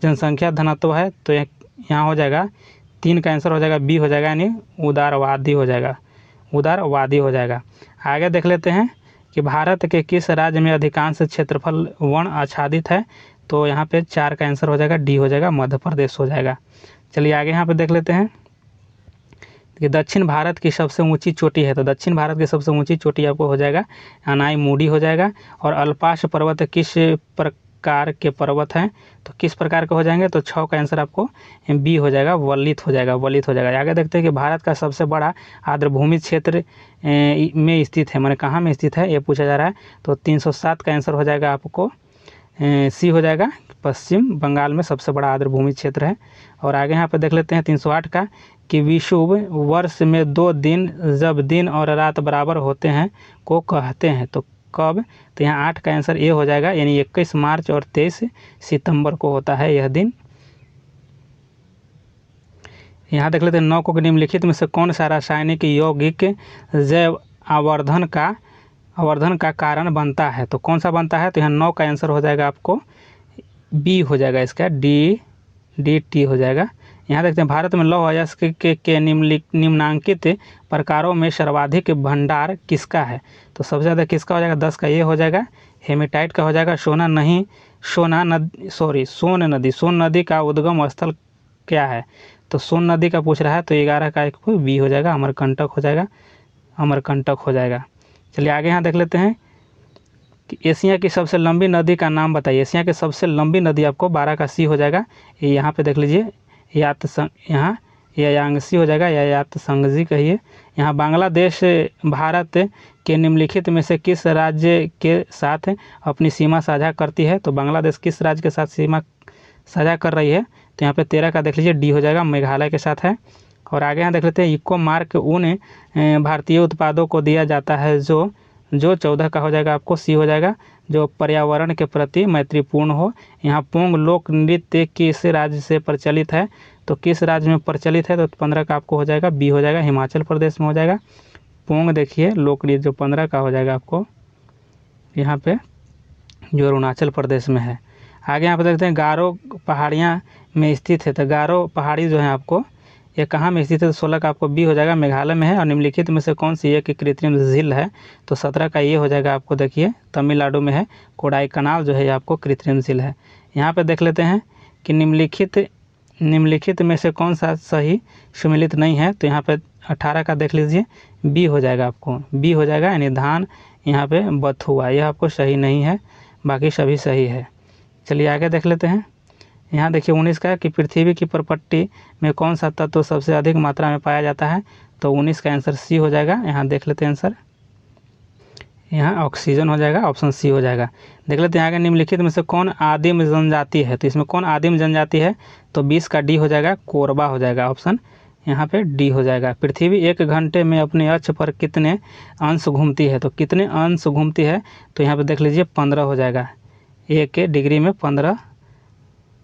जनसंख्या घनत्व है, तो यहाँ हो जाएगा 3 का आंसर हो जाएगा बी हो जाएगा, यानी उदारवादी हो जाएगा, उदारवादी हो जाएगा। आगे देख लेते हैं कि भारत के किस राज्य में अधिकांश क्षेत्रफल वन आच्छादित है, तो यहाँ पे 4 का आंसर हो जाएगा डी हो जाएगा, मध्य प्रदेश हो जाएगा। चलिए आगे यहाँ पे देख लेते हैं कि दक्षिण भारत की सबसे ऊंची चोटी है, तो दक्षिण भारत की सबसे ऊंची चोटी आपको हो जाएगा अनाईमुडी हो जाएगा। और अल्पाश पर्वत किस प्रकार के पर्वत हैं, तो किस प्रकार के हो जाएंगे, तो 6 का आंसर आपको बी हो जाएगा, वलित हो जाएगा, वलित हो जाएगा। आगे देखते हैं कि भारत का सबसे बड़ा आर्द्रभूमि क्षेत्र में स्थित है, माने कहाँ में स्थित है ये पूछा जा रहा है, तो 307 का आंसर हो जाएगा आपको सी हो जाएगा, पश्चिम बंगाल में सबसे बड़ा आर्द्रभूमि क्षेत्र है। और आगे यहाँ पर देख लेते हैं 308 का कि विषुव वर्ष में 2 दिन जब दिन और रात बराबर होते हैं को कहते हैं, तो कब, तो यहाँ 8 का आंसर ए हो जाएगा, यानी 21 मार्च और 23 सितंबर को होता है यह दिन। यहाँ देख लेते हैं 9 को निम्नलिखित में से कौन सा रासायनिक यौगिक जैव आवर्धन का कारण बनता है, तो कौन सा बनता है, तो यहाँ 9 का आंसर हो जाएगा आपको बी हो जाएगा, इसका डी हो जाएगा। यहाँ देखते हैं भारत में लौह अयस्क के निम्नांकित प्रकारों में सर्वाधिक भंडार किसका है, तो सबसे ज़्यादा किसका हो जाएगा, 10 का ये हो जाएगा, हेमेटाइट का हो जाएगा। सोन नदी का उद्गम स्थल क्या है, तो सोन नदी का पूछ रहा है, तो 11 का एक बी हो जाएगा, अमरकंटक हो जाएगा। चलिए आगे यहाँ देख लेते हैं कि एशिया की सबसे लंबी नदी का नाम बताइए। एशिया की सबसे लंबी नदी आपको 12 का सी हो जाएगा। यहाँ पे देख लीजिए यहाँ यायांगसी हो जाएगा, या यातसंगजी कहिए। यहाँ बांग्लादेश भारत के निम्नलिखित में से किस राज्य के साथ अपनी सीमा साझा करती है, तो बांग्लादेश किस राज्य के साथ सीमा साझा कर रही है, तो यहाँ पे 13 का देख लीजिए डी हो जाएगा, मेघालय के साथ है। और आगे यहाँ देख लेते हैं इको मार्क उन भारतीय उत्पादों को दिया जाता है जो 14 का हो जाएगा, आपको सी हो जाएगा, जो पर्यावरण के प्रति मैत्रीपूर्ण हो। यहाँ पोंग लोक नृत्य किस राज्य से प्रचलित है, तो किस राज्य में प्रचलित है, तो 15 का आपको हो जाएगा बी हो जाएगा, हिमाचल प्रदेश में हो जाएगा। पोंग देखिए लोक नृत्य जो 15 का हो जाएगा आपको यहाँ पे, जो अरुणाचल प्रदेश में है। आगे यहाँ पर देखते हैं गारो पहाड़ियाँ में स्थित है, तो गारो पहाड़ी जो है आपको ये कहाँ में स्थित है, तो 16 का आपको बी हो जाएगा, मेघालय में है। और निम्नलिखित में से कौन सी एक कृत्रिम झील है, तो 17 का ये हो जाएगा, आपको देखिए तमिलनाडु में है, कोडाईकनाल जो है आपको कृत्रिम झील है। यहाँ पे देख लेते हैं कि निम्नलिखित निम्नलिखित में से कौन सा सही सुमेलित नहीं है? तो यहाँ पे 18 का देख लीजिए, बी हो जाएगा आपको, बी हो जाएगा, यानी धान यहाँ पे बथुआ, यह आपको सही नहीं है, बाकी सभी सही है। चलिए आगे देख लेते हैं। यहाँ देखिए 19 का कि पृथ्वी की परपट्टी में कौन सा तत्व सबसे अधिक मात्रा में पाया जाता है? तो 19 का आंसर सी हो जाएगा। यहाँ देख लेते हैं आंसर, यहाँ ऑक्सीजन हो जाएगा, ऑप्शन सी हो जाएगा। देख लेते हैं आगे, निम्नलिखित में से कौन आदिम जनजाति है? तो इसमें कौन आदिम जनजाति है? तो 20 का डी हो जाएगा, कोरबा हो जाएगा, ऑप्शन यहाँ पे डी हो जाएगा। पृथ्वी 1 घंटे में अपने अक्ष पर कितने अंश घूमती है? तो कितने अंश घूमती है? तो यहाँ पे देख लीजिए 15 हो जाएगा, 1 डिग्री में 15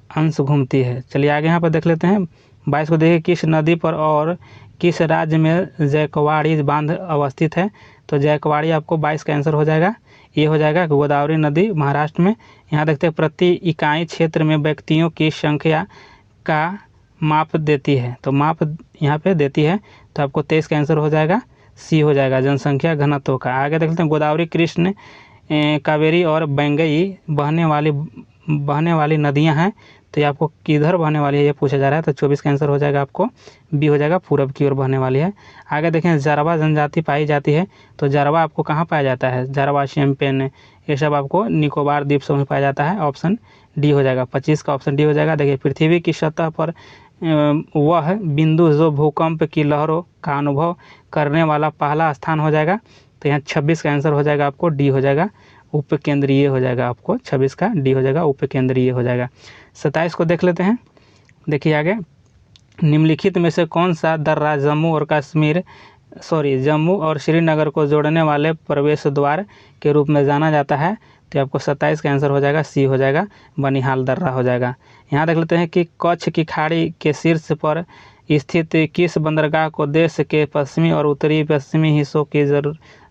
अंश घूमती है। चलिए आगे यहाँ पर देख लेते हैं। 22 को देखिए, किस नदी पर और किस राज्य में जयकवाड़ी बांध अवस्थित है? तो जयकवाड़ी आपको 22 का आंसर हो जाएगा, ये हो जाएगा गोदावरी नदी महाराष्ट्र में। यहाँ देखते हैं प्रति इकाई क्षेत्र में व्यक्तियों की संख्या का माप देती है, तो माप यहाँ पे देती है, तो आपको 23 का आंसर हो जाएगा, सी हो जाएगा, जनसंख्या घनत्व का। आगे देख लेते हैं, गोदावरी, कृष्ण, कावेरी और गंगई बहने वाली नदियाँ हैं, तो ये आपको किधर बहने वाली है ये पूछा जा रहा है, तो 24 का आंसर हो जाएगा आपको, बी हो जाएगा, पूरब की ओर बहने वाली है। आगे देखें, जारवा जनजाति पाई जाती है, तो जारवा आपको कहाँ पाया जाता है? जारवा, शैम्पेन, ये सब आपको निकोबार द्वीप समूह में पाया जाता है, ऑप्शन डी हो जाएगा, 25 का ऑप्शन डी हो जाएगा। देखिए, पृथ्वी की सतह पर वह बिंदु जो भूकंप की लहरों का अनुभव करने वाला पहला स्थान हो जाएगा, तो यहाँ 26 का आंसर हो जाएगा आपको, डी हो जाएगा, उपकेंद्रीय हो जाएगा आपको, 26 का डी हो जाएगा, उपकेंद्रीय हो जाएगा। 27 को देख लेते हैं। देखिए आगे, निम्नलिखित में से कौन सा दर्रा जम्मू और श्रीनगर को जोड़ने वाले प्रवेश द्वार के रूप में जाना जाता है? तो आपको 27 का आंसर हो जाएगा, सी हो जाएगा, बनिहाल दर्रा हो जाएगा। यहाँ देख लेते हैं कि कच्छ की खाड़ी के शीर्ष पर स्थित किस बंदरगाह को देश के पश्चिमी और उत्तरी पश्चिमी हिस्सों की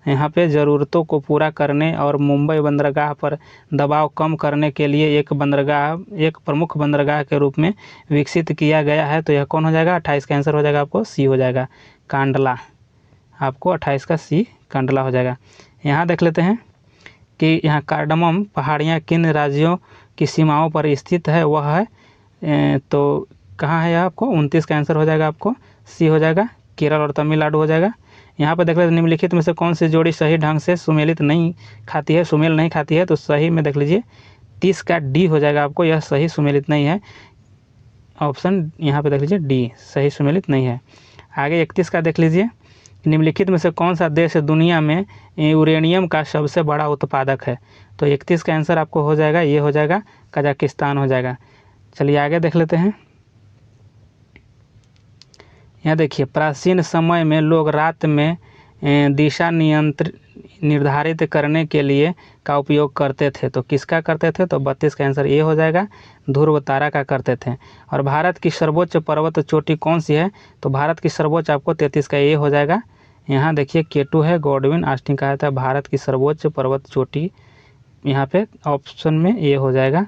यहाँ पे ज़रूरतों को पूरा करने और मुंबई बंदरगाह पर दबाव कम करने के लिए एक प्रमुख बंदरगाह के रूप में विकसित किया गया है? तो यह कौन हो जाएगा? 28 का आंसर हो जाएगा आपको, सी हो जाएगा, कांडला, आपको 28 का सी कांडला हो जाएगा। यहाँ देख लेते हैं कि यहाँ कार्डमम पहाड़ियाँ किन राज्यों की सीमाओं पर स्थित है? वह है तो कहाँ है? आपको 29 का आंसर हो जाएगा, आपको सी हो जाएगा, केरल और तमिलनाडु हो जाएगा। यहाँ पर देख लेते हैं, निम्नलिखित में से कौन सी जोड़ी सही ढंग से सुमेल नहीं खाती है? तो सही में देख लीजिए 30 का डी हो जाएगा आपको, यह सही सुमेलित नहीं है, ऑप्शन यहाँ पे देख लीजिए डी, सही सुमेलित नहीं है। आगे 31 का देख लीजिए, निम्नलिखित में से कौन सा देश दुनिया में यूरेनियम का सबसे बड़ा उत्पादक है? तो 31 का आंसर आपको हो जाएगा, ये हो जाएगा, कजाकिस्तान हो जाएगा। चलिए आगे देख लेते हैं। यहाँ देखिए, प्राचीन समय में लोग रात में दिशा निर्धारित करने के लिए का उपयोग करते थे, तो किसका करते थे? तो 32 का आंसर ये हो जाएगा, ध्रुव तारा का करते थे। और भारत की सर्वोच्च पर्वत चोटी कौन सी है? तो भारत की सर्वोच्च आपको 33 का ये हो जाएगा। यहाँ देखिए K2 है, गॉडविन ऑस्टिन कहा जाता है, भारत की सर्वोच्च पर्वत चोटी यहाँ पे ऑप्शन में ये हो जाएगा।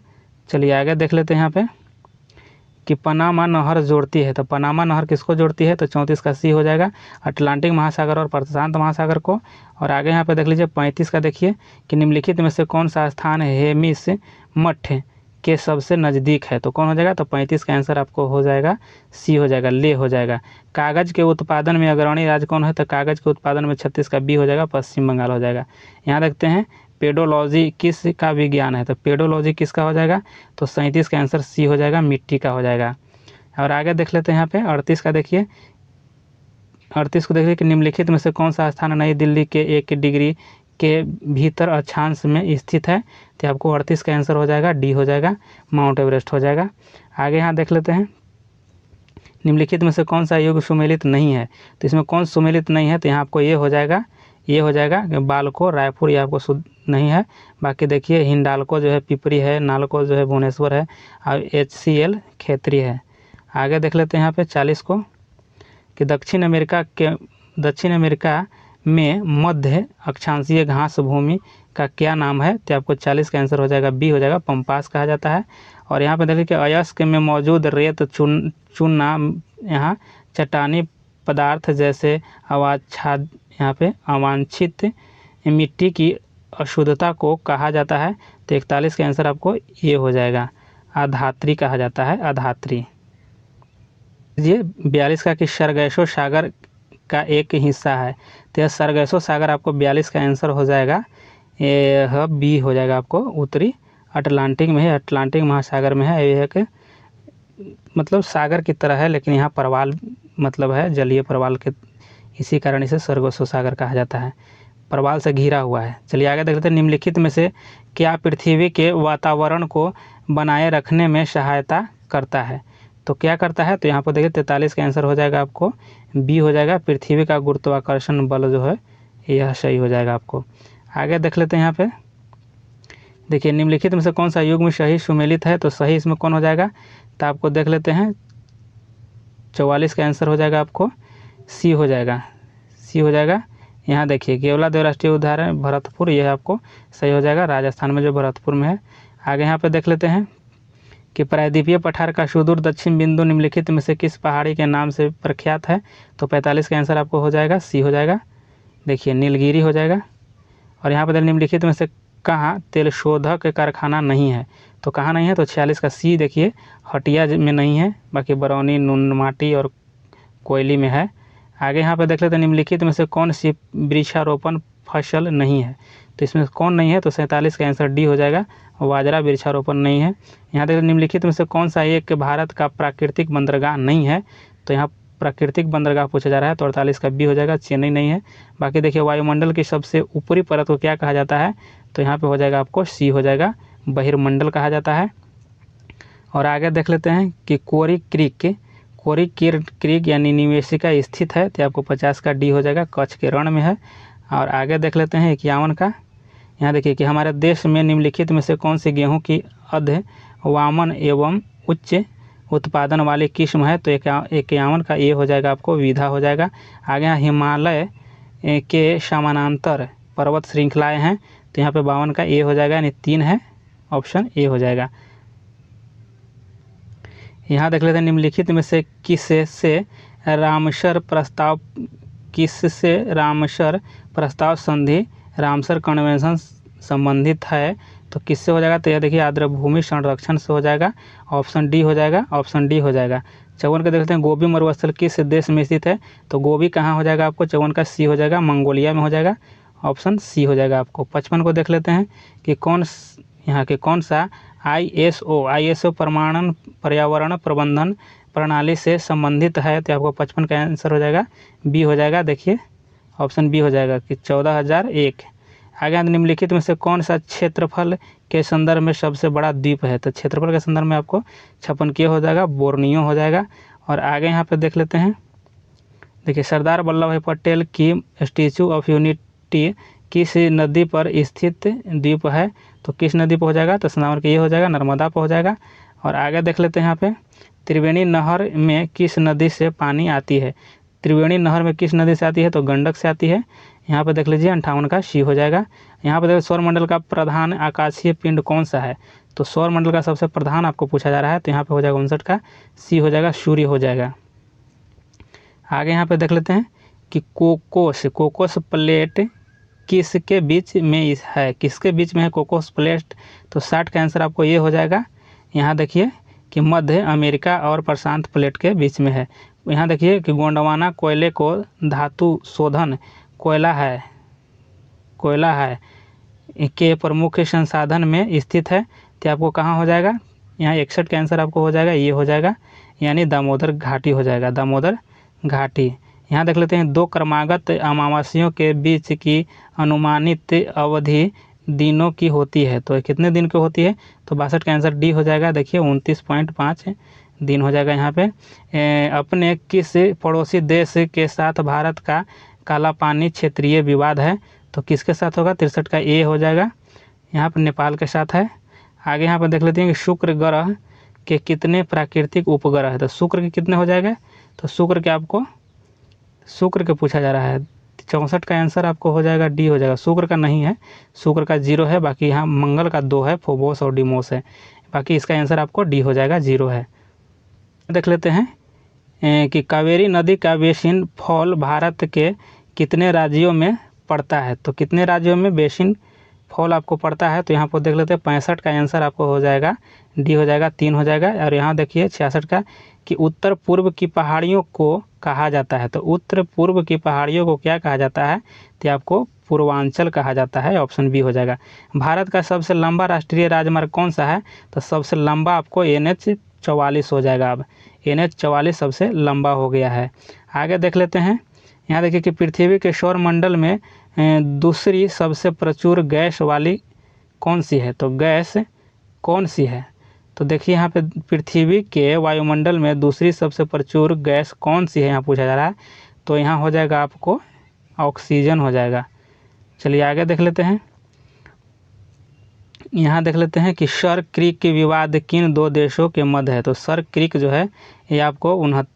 चलिए आगे देख लेते हैं यहाँ पे कि पनामा नहर जोड़ती है, तो पनामा नहर किसको जोड़ती है? तो 34 का सी हो जाएगा, अटलांटिक महासागर और प्रशांत महासागर को। और आगे यहाँ पे देख लीजिए 35 का, देखिए कि निम्नलिखित में से कौन सा स्थान हेमिस मठ के सबसे नज़दीक है? तो कौन हो जाएगा? तो 35 का आंसर आपको हो जाएगा, सी हो जाएगा, ले हो जाएगा। कागज़ के उत्पादन में अग्रणी राज्य कौन है? तो कागज़ के उत्पादन में 36 का बी हो जाएगा, पश्चिम बंगाल हो जाएगा। यहाँ देखते हैं पेडोलॉजी किस का विज्ञान है? तो पेडोलॉजी किसका हो जाएगा? तो 37 का आंसर सी हो जाएगा, मिट्टी का हो जाएगा। और आगे देख लेते हैं यहाँ पे 38 का, देखिए 38 को देखिए कि निम्नलिखित में से कौन सा स्थान नई दिल्ली के 1 डिग्री के भीतर अक्षांश में स्थित है? तो आपको 38 का आंसर हो जाएगा, डी हो जाएगा, माउंट एवरेस्ट हो जाएगा। आगे यहाँ देख लेते हैं, निम्नलिखित में से कौन सा युग सुमेलित नहीं है? तो इसमें कौन सुमेलित नहीं है? तो यहाँ आपको ये हो जाएगा, बालको रायपुर, ये आपको शुद्ध नहीं है। बाकी देखिए हिंडाल्को जो है पिपरी है, नालको जो है भुवनेश्वर है, और HCL खेतरी है। आगे देख लेते हैं यहाँ पे 40 को कि दक्षिण अमेरिका में मध्य अक्षांशीय घास भूमि का क्या नाम है? तो आपको 40 का आंसर हो जाएगा, बी हो जाएगा, पंपास कहा जाता है। और यहाँ पे देखिए कि अयस्क में मौजूद रेत चूना यहाँ चट्टानी पदार्थ जैसे यहाँ पे अवांछित मिट्टी की अशुद्धता को कहा जाता है। तो 41 का आंसर आपको ये हो जाएगा, अधात्री कहा जाता है, अधात्री। ये 42 का कि सरगैसो सागर का एक हिस्सा है। तो यह सरगैसो सागर आपको 42 का आंसर हो जाएगा। यह बी हो जाएगा आपको। उत्तरी अटलांटिक में है, अटलांटिक महासागर में है। यह एक मतलब सागर की तरह है, लेकिन यहाँ प्रवाल मतलब है जलीय प्रवाल के, इसी कारण इसे सरगोसो सागर कहा जाता है। प्रवाल से घिरा हुआ है। चलिए आगे देख लेते हैं। निम्नलिखित में से क्या पृथ्वी के वातावरण को बनाए रखने में सहायता करता है? तो क्या करता है? तो यहाँ पर देखिए 43 का आंसर हो जाएगा आपको बी हो जाएगा। पृथ्वी का गुरुत्वाकर्षण बल जो है यह सही हो जाएगा आपको। आगे देख लेते हैं। यहाँ पे देखिए निम्नलिखित में से कौन सा युग्म सही सुमेलित है? तो सही इसमें कौन हो जाएगा? तो आपको देख लेते हैं। 44 का आंसर हो जाएगा आपको सी हो जाएगा। सी हो जाएगा। यहाँ देखिए केवलादेव राष्ट्रीय उद्यान है भरतपुर, यह आपको सही हो जाएगा, राजस्थान में जो भरतपुर में है। आगे यहाँ पे देख लेते हैं कि प्रायद्वीपीय पठार का सुदूर दक्षिण बिंदु निम्नलिखित में से किस पहाड़ी के नाम से प्रख्यात है? तो 45 का आंसर आपको हो जाएगा सी हो जाएगा। देखिए नीलगिरी हो जाएगा। और यहाँ पर निम्नलिखित में से कहाँ तेल शोधक कारखाना नहीं है? तो कहाँ नहीं है? तो 46 का सी देखिए हटिया में नहीं है, बाकी बरौनी, नुनमाटी और कोयली में है। आगे यहाँ पर देख लेते हैं निम्नलिखित में से कौन सी वृक्षारोपण फसल नहीं है? तो इसमें कौन नहीं है? तो 47 का आंसर डी हो जाएगा, बाजरा वृक्षारोपण नहीं है। यहाँ देखिए निम्नलिखित में से कौन सा एक भारत का प्राकृतिक बंदरगाह नहीं है? तो यहाँ प्राकृतिक बंदरगाह पूछा जा रहा है, तो 48 का बी हो जाएगा, चेन्नई नहीं है। बाकी देखिए वायुमंडल की सबसे ऊपरी परत को क्या कहा जाता है? तो यहाँ पे हो जाएगा आपको सी हो जाएगा, बहिर्मंडल कहा जाता है। और आगे देख लेते हैं कि कोरी क्रीक यानी निवेशिका स्थित है, तो आपको 50 का डी हो जाएगा, कच्छ के रण में है। और आगे देख लेते हैं 51 का। यहाँ देखिए कि हमारे देश में निम्नलिखित में से कौन सी गेहूं की अध वामन एवं उच्च उत्पादन वाली किस्म है? तो 51 का ए हो जाएगा आपको विधा हो जाएगा। आगे यहाँ हिमालय के समानांतर पर्वत श्रृंखलाएँ हैं, तो यहाँ पे 52 का ए हो जाएगा, यानी 3 है, ऑप्शन ए हो जाएगा। यहाँ देख लेते हैं निम्नलिखित में से किससे रामसर प्रस्ताव संधि रामसर कन्वेंशन संबंधित है? तो किससे हो जाएगा? तो यह देखिए आर्द्रभूमि संरक्षण से हो जाएगा, ऑप्शन डी हो जाएगा, ऑप्शन डी हो जाएगा। 54 का देख लेते हैं गोबी मरुस्थल किस देश में स्थित है? तो गोबी कहाँ हो जाएगा आपको? 54 का सी हो जाएगा, मंगोलिया में हो जाएगा, ऑप्शन सी हो जाएगा आपको। 55 को देख लेते हैं कि यहाँ के कौन सा ISO पर्यावरण प्रबंधन प्रणाली से संबंधित है? तो आपको 55 का आंसर हो जाएगा बी हो जाएगा। देखिए ऑप्शन बी हो जाएगा कि 14001। आगे निम्नलिखित में से कौन सा क्षेत्रफल के संदर्भ में सबसे बड़ा द्वीप है? तो क्षेत्रफल के संदर्भ में आपको 56 के हो जाएगा, बोर्नियो हो जाएगा। और आगे यहाँ पे देख लेते हैं। देखिए सरदार वल्लभ भाई पटेल की स्टैचू ऑफ यूनिटी किस नदी पर स्थित द्वीप है? तो किस नदी पर हो जाएगा? तो सनावर के ये हो जाएगा, नर्मदा पर हो जाएगा। और आगे देख लेते हैं यहाँ पे त्रिवेणी नहर में किस नदी से पानी आती है? त्रिवेणी नहर में किस नदी से आती है? तो गंडक से आती है। यहाँ पे देख लीजिए 58 का सी हो जाएगा। यहाँ पे देखिए सौरमंडल का प्रधान आकाशीय पिंड कौन सा है? तो सौरमंडल का सबसे प्रधान आपको पूछा जा रहा है, तो यहाँ पे हो जाएगा 59 का सी हो जाएगा, सूर्य हो जाएगा। आगे यहाँ पे देख लेते हैं कि कोकोस प्लेट किसके बीच में है? किसके बीच में है कोकोस प्लेट? तो 60 का आंसर आपको ये हो जाएगा। यहाँ देखिए कि मध्य अमेरिका और प्रशांत प्लेट के बीच में है। यहाँ देखिए कि गोंडवाना कोयले को धातु शोधन कोयला है के प्रमुख संसाधन में स्थित है, तो आपको कहाँ हो जाएगा? यहाँ 61 का आंसर आपको हो जाएगा, ये हो जाएगा, यानी दामोदर घाटी हो जाएगा, दामोदर घाटी। यहाँ देख लेते हैं 2 क्रमागत अमावस्याओं के बीच की अनुमानित अवधि दिनों की होती है, तो कितने दिन की होती है? तो 62 का आंसर डी हो जाएगा। देखिए 29.5 दिन हो जाएगा। यहाँ पे अपने किस पड़ोसी देश के साथ भारत का काला पानी क्षेत्रीय विवाद है? तो किसके साथ होगा? 63 का ए हो जाएगा, यहाँ पर नेपाल के साथ है। आगे यहाँ पर देख लेते हैं कि शुक्र ग्रह के कितने प्राकृतिक उपग्रह है? तो शुक्र के कितने हो जाएगा? तो शुक्र के पूछा जा रहा है। 64 का आंसर आपको हो जाएगा डी हो जाएगा। शुक्र का नहीं है, शुक्र का 0 है, बाकी यहाँ मंगल का 2 है, फोबोस और डिमोस है, बाकी इसका आंसर आपको डी हो जाएगा, 0 है। देख लेते हैं कि कावेरी नदी का बेसिन फॉल भारत के कितने राज्यों में पड़ता है? तो कितने राज्यों में बेसिन फॉल आपको पड़ता है, तो यहाँ पर देख लेते हैं 65 का आंसर आपको हो जाएगा डी हो जाएगा, 3 हो जाएगा। और यहाँ देखिए 66 का कि उत्तर पूर्व की पहाड़ियों को कहा जाता है, तो उत्तर पूर्व की पहाड़ियों को क्या कहा जाता है, तो आपको पूर्वांचल कहा जाता है, ऑप्शन बी हो जाएगा। भारत का सबसे लंबा राष्ट्रीय राजमार्ग कौन सा है, तो सबसे लंबा आपको NH-44 हो जाएगा। अब NH-44 सबसे लंबा हो गया है। आगे देख लेते हैं, यहाँ देखिए कि पृथ्वी के सौर मंडल में दूसरी सबसे प्रचुर गैस वाली कौन सी है, तो गैस कौन सी है, तो देखिए यहाँ पे पृथ्वी के वायुमंडल में दूसरी सबसे प्रचुर गैस कौन सी है यहाँ पूछा जा रहा है, तो यहाँ हो जाएगा आपको ऑक्सीजन हो जाएगा। चलिए आगे देख लेते हैं, यहाँ देख लेते हैं कि सर क्रीक की विवाद किन 2 देशों के मध्य है, तो सर क्रीक जो है ये आपको 69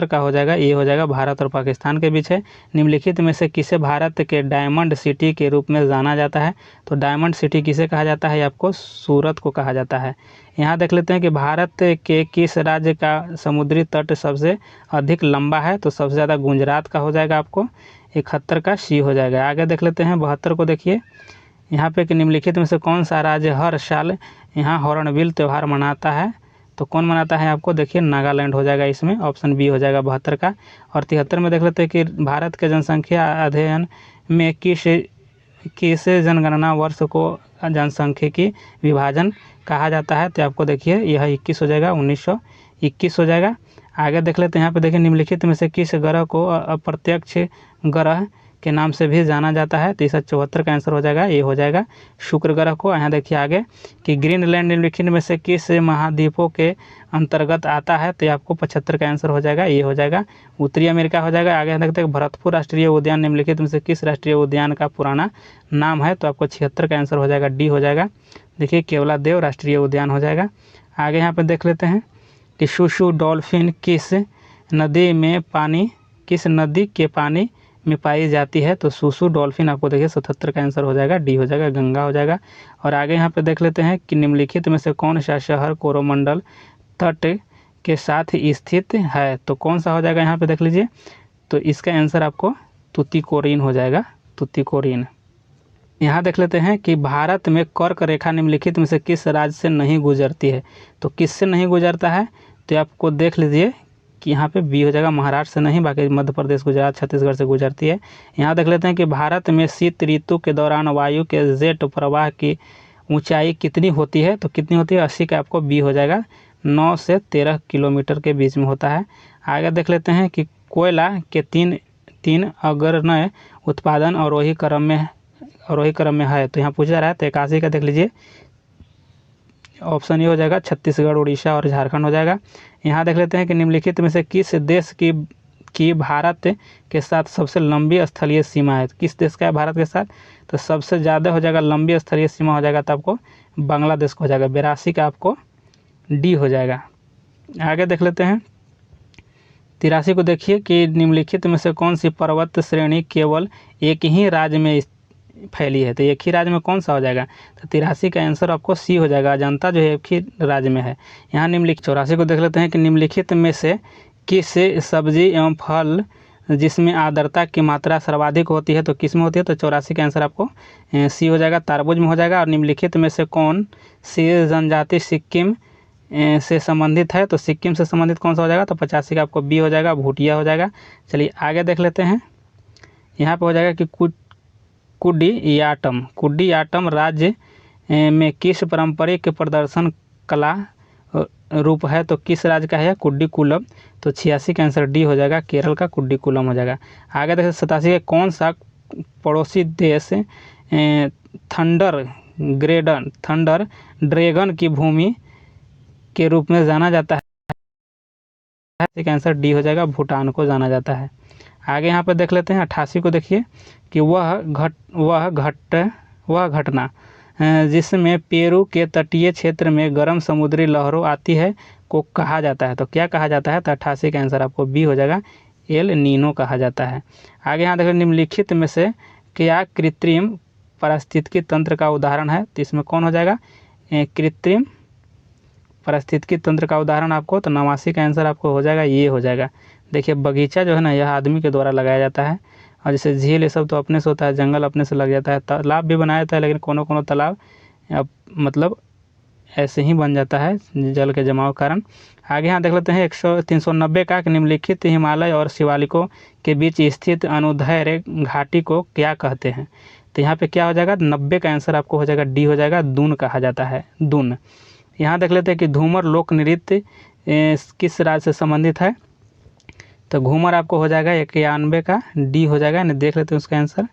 का हो जाएगा, ये हो जाएगा भारत और पाकिस्तान के बीच है। निम्नलिखित में से किसे भारत के डायमंड सिटी के रूप में जाना जाता है, तो डायमंड सिटी किसे कहा जाता है, आपको सूरत को कहा जाता है। यहाँ देख लेते हैं कि भारत के किस राज्य का समुद्री तट सबसे अधिक लंबा है, तो सबसे ज़्यादा गुजरात का हो जाएगा, आपको 71 का सी हो जाएगा। आगे देख लेते हैं 72 को, देखिए यहाँ पे कि निम्नलिखित में से कौन सा राज्य हर साल यहाँ हॉर्नबिल त्यौहार मनाता है, तो कौन मनाता है, आपको देखिए नागालैंड हो जाएगा, इसमें ऑप्शन बी हो जाएगा 72 का। और 73 में देख लेते हैं कि भारत के जनसंख्या अध्ययन में किस जनगणना वर्ष को जनसंख्यिकी विभाजन कहा जाता है, तो आपको देखिए यह 21 हो जाएगा, 1921 हो जाएगा। आगे देख लेते हैं, यहाँ पे देखिए निम्नलिखित में से किस ग्रह को अप्रत्यक्ष ग्रह के नाम से भी जाना जाता है, तो इस 74 का आंसर हो जाएगा, ये हो जाएगा शुक्र ग्रह को। यहाँ देखिए आगे कि ग्रीनलैंड निम्नलिखित में से किस महाद्वीपों के अंतर्गत आता है, तो आपको 75 का आंसर हो जाएगा, ये हो जाएगा उत्तरी अमेरिका हो जाएगा। आगे देखते हैं भरतपुर राष्ट्रीय उद्यान निम्नलिखित में से किस राष्ट्रीय उद्यान का पुराना नाम है, तो आपको 76 का आंसर हो जाएगा, डी हो जाएगा। देखिए केवलादेव राष्ट्रीय उद्यान हो जाएगा। आगे यहाँ पर देख लेते हैं कि सुसु डॉल्फिन किस नदी के पानी में पाई जाती है, तो सुसु डॉल्फिन आपको देखिए 77 का आंसर हो जाएगा, डी हो जाएगा, गंगा हो जाएगा। और आगे यहाँ पे देख लेते हैं कि निम्नलिखित में से कौन सा शहर कोरोमंडल तट के साथ स्थित है, तो कौन सा हो जाएगा, यहाँ पे देख लीजिए, तो इसका आंसर आपको तुतीकोरिन हो जाएगा, तुतीकोरिन। यहाँ देख लेते हैं कि भारत में कर्क रेखा निम्नलिखित में से किस राज्य से नहीं गुजरती है, तो किससे नहीं गुजरता है, तो आपको देख लीजिए कि यहाँ पे बी हो जाएगा, महाराष्ट्र से नहीं, बाकी मध्य प्रदेश, गुजरात, छत्तीसगढ़ से गुजरती है। यहाँ देख लेते हैं कि भारत में शीत ऋतु के दौरान वायु के जेट प्रवाह की ऊंचाई कितनी होती है, तो कितनी होती है, 80 का आपको बी हो जाएगा, 9 से 13 किलोमीटर के बीच में होता है। आगे देख लेते हैं कि कोयला के तीन अग्रण्य उत्पादन अवरोही क्रम में है, तो यहाँ पूछा जा रहा है, तो 81 का देख लीजिए, ऑप्शन ये हो जाएगा, छत्तीसगढ़, उड़ीसा और झारखंड हो जाएगा। यहाँ देख लेते हैं कि निम्नलिखित में से किस देश की भारत के साथ सबसे लंबी स्थलीय सीमा है, किस देश का है भारत के साथ, तो सबसे ज़्यादा हो जाएगा लंबी स्थलीय सीमा हो जाएगा, तो आपको बांग्लादेश को हो जाएगा, 82 का आपको डी हो जाएगा। आगे देख लेते हैं 83 को, देखिए कि निम्नलिखित में से कौन सी पर्वत श्रेणी केवल एक ही राज्य में फैली है, तो एक ही राज्य में कौन सा हो जाएगा, तो 83 का आंसर आपको सी हो जाएगा, अजंता जो है एक ही राज्य में है। यहाँ निम्नलिखित 84 को देख लेते हैं कि निम्नलिखित में से किस सब्जी एवं फल जिसमें आर्द्रता की मात्रा सर्वाधिक होती है, तो किस में होती है, तो 84 का आंसर आपको सी हो जाएगा, तरबूज में हो जाएगा। और निम्नलिखित में से कौन सी जनजाति सिक्किम से संबंधित है, तो सिक्किम से संबंधित कौन सा हो जाएगा, तो 85 का आपको बी हो जाएगा, भूटिया हो जाएगा। चलिए आगे देख लेते हैं, यहाँ पर हो जाएगा कि कुडियाट्टम राज्य में किस पारंपरिक प्रदर्शन कला रूप है, तो किस राज्य का है, कुड्डीकुलम, तो 86 का आंसर डी हो जाएगा, केरल का कुड्डीकुलम हो जाएगा। आगे देखिए 87 का कौन सा पड़ोसी देश थंडर ड्रैगन की भूमि के रूप में जाना जाता है, इसका आंसर डी हो जाएगा, भूटान को जाना जाता है। आगे यहाँ पर देख लेते हैं 88 को, देखिए कि वह घटना जिसमें पेरू के तटीय क्षेत्र में गर्म समुद्री लहरों आती है को कहा जाता है, तो क्या कहा जाता है, तो 88 का आंसर आपको बी हो जाएगा, एल नीनो कहा जाता है। आगे यहाँ देखिए निम्नलिखित में से क्या कृत्रिम पारिस्थितिकी तंत्र का उदाहरण है, तो इसमें कौन हो जाएगा, कृत्रिम पारिस्थितिकी तंत्र का उदाहरण आपको, तो 89 का आंसर आपको हो जाएगा, ये हो जाएगा। देखिए बगीचा जो है ना, यह आदमी के द्वारा लगाया जाता है, और जैसे झील ये सब तो अपने से होता है, जंगल अपने से लग जाता है, तालाब भी बनाया जाता है, लेकिन कोनो तालाब अब मतलब ऐसे ही बन जाता है जल के जमाव के कारण। आगे यहाँ देख लेते हैं 390 का निम्नलिखित हिमालय और शिवालिकों के बीच स्थित अनुदैर्य घाटी को क्या कहते हैं। तो यहाँ पे क्या हो जाएगा, 90 का आंसर आपको हो जाएगा डी हो जाएगा, दून कहा जाता है, दून। यहाँ देख लेते हैं कि घूमर लोक नृत्य किस राज्य से संबंधित है। तो घूमर आपको हो जाएगा 91 का डी हो जाएगा, नहीं देख लेते हैं उसका आंसर।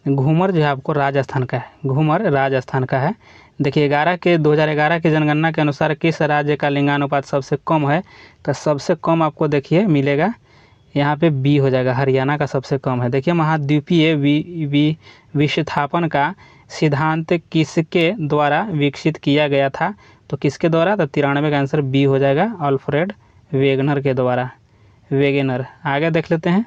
घूमर जो है आपको राजस्थान का है, घूमर राजस्थान का है। देखिए 2011 के जनगणना के अनुसार किस राज्य का लिंगानुपात सबसे कम है। तो सबसे कम आपको देखिए मिलेगा यहाँ पे बी हो जाएगा, हरियाणा का सबसे कम है। देखिए महाद्वीपीय विस्थापन का सिद्धांत किसके द्वारा विकसित किया गया था। तो किसके द्वारा, तो 93 का आंसर बी हो जाएगा, अल्फ्रेड वेगनर के द्वारा, वेगनर। आगे देख लेते हैं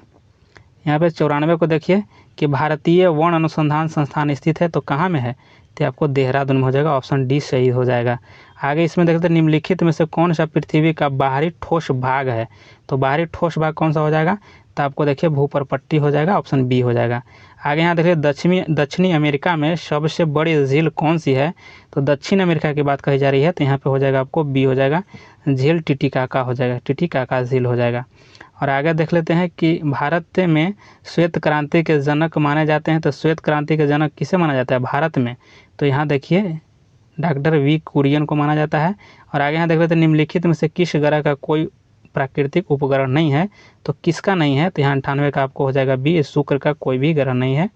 यहाँ पे 94 को देखिए कि भारतीय वन अनुसंधान संस्थान स्थित है, तो कहाँ में है, तो आपको देहरादून में हो जाएगा, ऑप्शन डी सही हो जाएगा। आगे इसमें देखते हैं निम्नलिखित में से कौन सा पृथ्वी का बाहरी ठोस भाग है। तो बाहरी ठोस भाग कौन सा हो जाएगा, तो आपको देखिए भूपर्पट्टी हो जाएगा, ऑप्शन बी हो जाएगा। आगे यहाँ देखिए दक्षिणी अमेरिका में सबसे बड़ी झील कौन सी है। तो दक्षिण अमेरिका की बात कही जा रही है, तो यहाँ पे हो जाएगा आपको बी हो जाएगा, झील टिटिकाका हो जाएगा, टिटिकाका झील हो जाएगा। और आगे देख लेते हैं कि भारत में श्वेत क्रांति के जनक माने जाते हैं। तो श्वेत क्रांति के जनक किसे माना जाता है भारत में, तो यहाँ देखिए डॉक्टर वी कुरियन को माना जाता है। और आगे यहाँ देख लेते हैं निम्नलिखित में से किस ग्रह का कोई प्राकृतिक उपग्रह नहीं है। तो किसका नहीं है, तो यहाँ 98 का आपको हो जाएगा बी, शुक्र का कोई भी ग्रह नहीं है।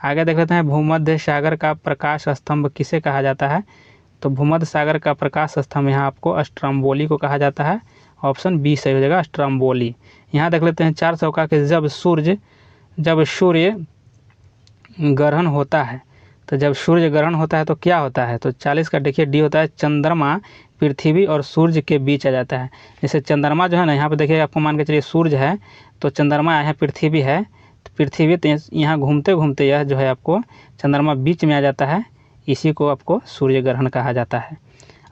आगे देख लेते हैं भूमध्य सागर का प्रकाश स्तंभ किसे कहा जाता है। तो भूमध्य सागर का प्रकाश स्तंभ यहाँ आपको स्ट्रोम्बोली को कहा जाता है, ऑप्शन बी सही हो जाएगा, स्ट्रोम्बोली। यहाँ देख लेते हैं 4 चौका के जब सूर्य ग्रहण होता है। तो जब सूर्य ग्रहण होता है तो क्या होता है, तो 40 का देखिए डी होता है, चंद्रमा पृथ्वी और सूर्य के बीच आ जाता है। जैसे चंद्रमा जो है ना, यहाँ पे देखिए आपको मान के चलिए सूर्य है, तो चंद्रमा है, पृथ्वी है, तो पृथ्वी तो यहाँ घूमते घूमते यह जो है आपको चंद्रमा बीच में आ जाता है, इसी को आपको सूर्य ग्रहण कहा जाता है।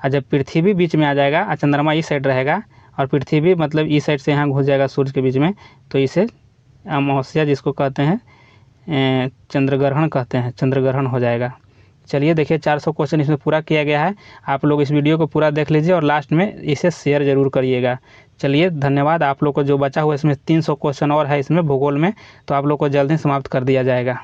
और जब पृथ्वी बीच में आ जाएगा और चंद्रमा इस साइड रहेगा और पृथ्वी मतलब इस साइड से यहाँ घुस जाएगा सूर्य के बीच में, तो इसे अमावस्या जिसको कहते हैं चंद्रग्रहण कहते हैं, चंद्रग्रहण हो जाएगा। चलिए देखिए 400 क्वेश्चन इसमें पूरा किया गया है। आप लोग इस वीडियो को पूरा देख लीजिए और लास्ट में इसे शेयर ज़रूर करिएगा। चलिए धन्यवाद। आप लोग को जो बचा हुआ इसमें 300 क्वेश्चन और है इसमें भूगोल में, तो आप लोग को जल्द ही समाप्त कर दिया जाएगा।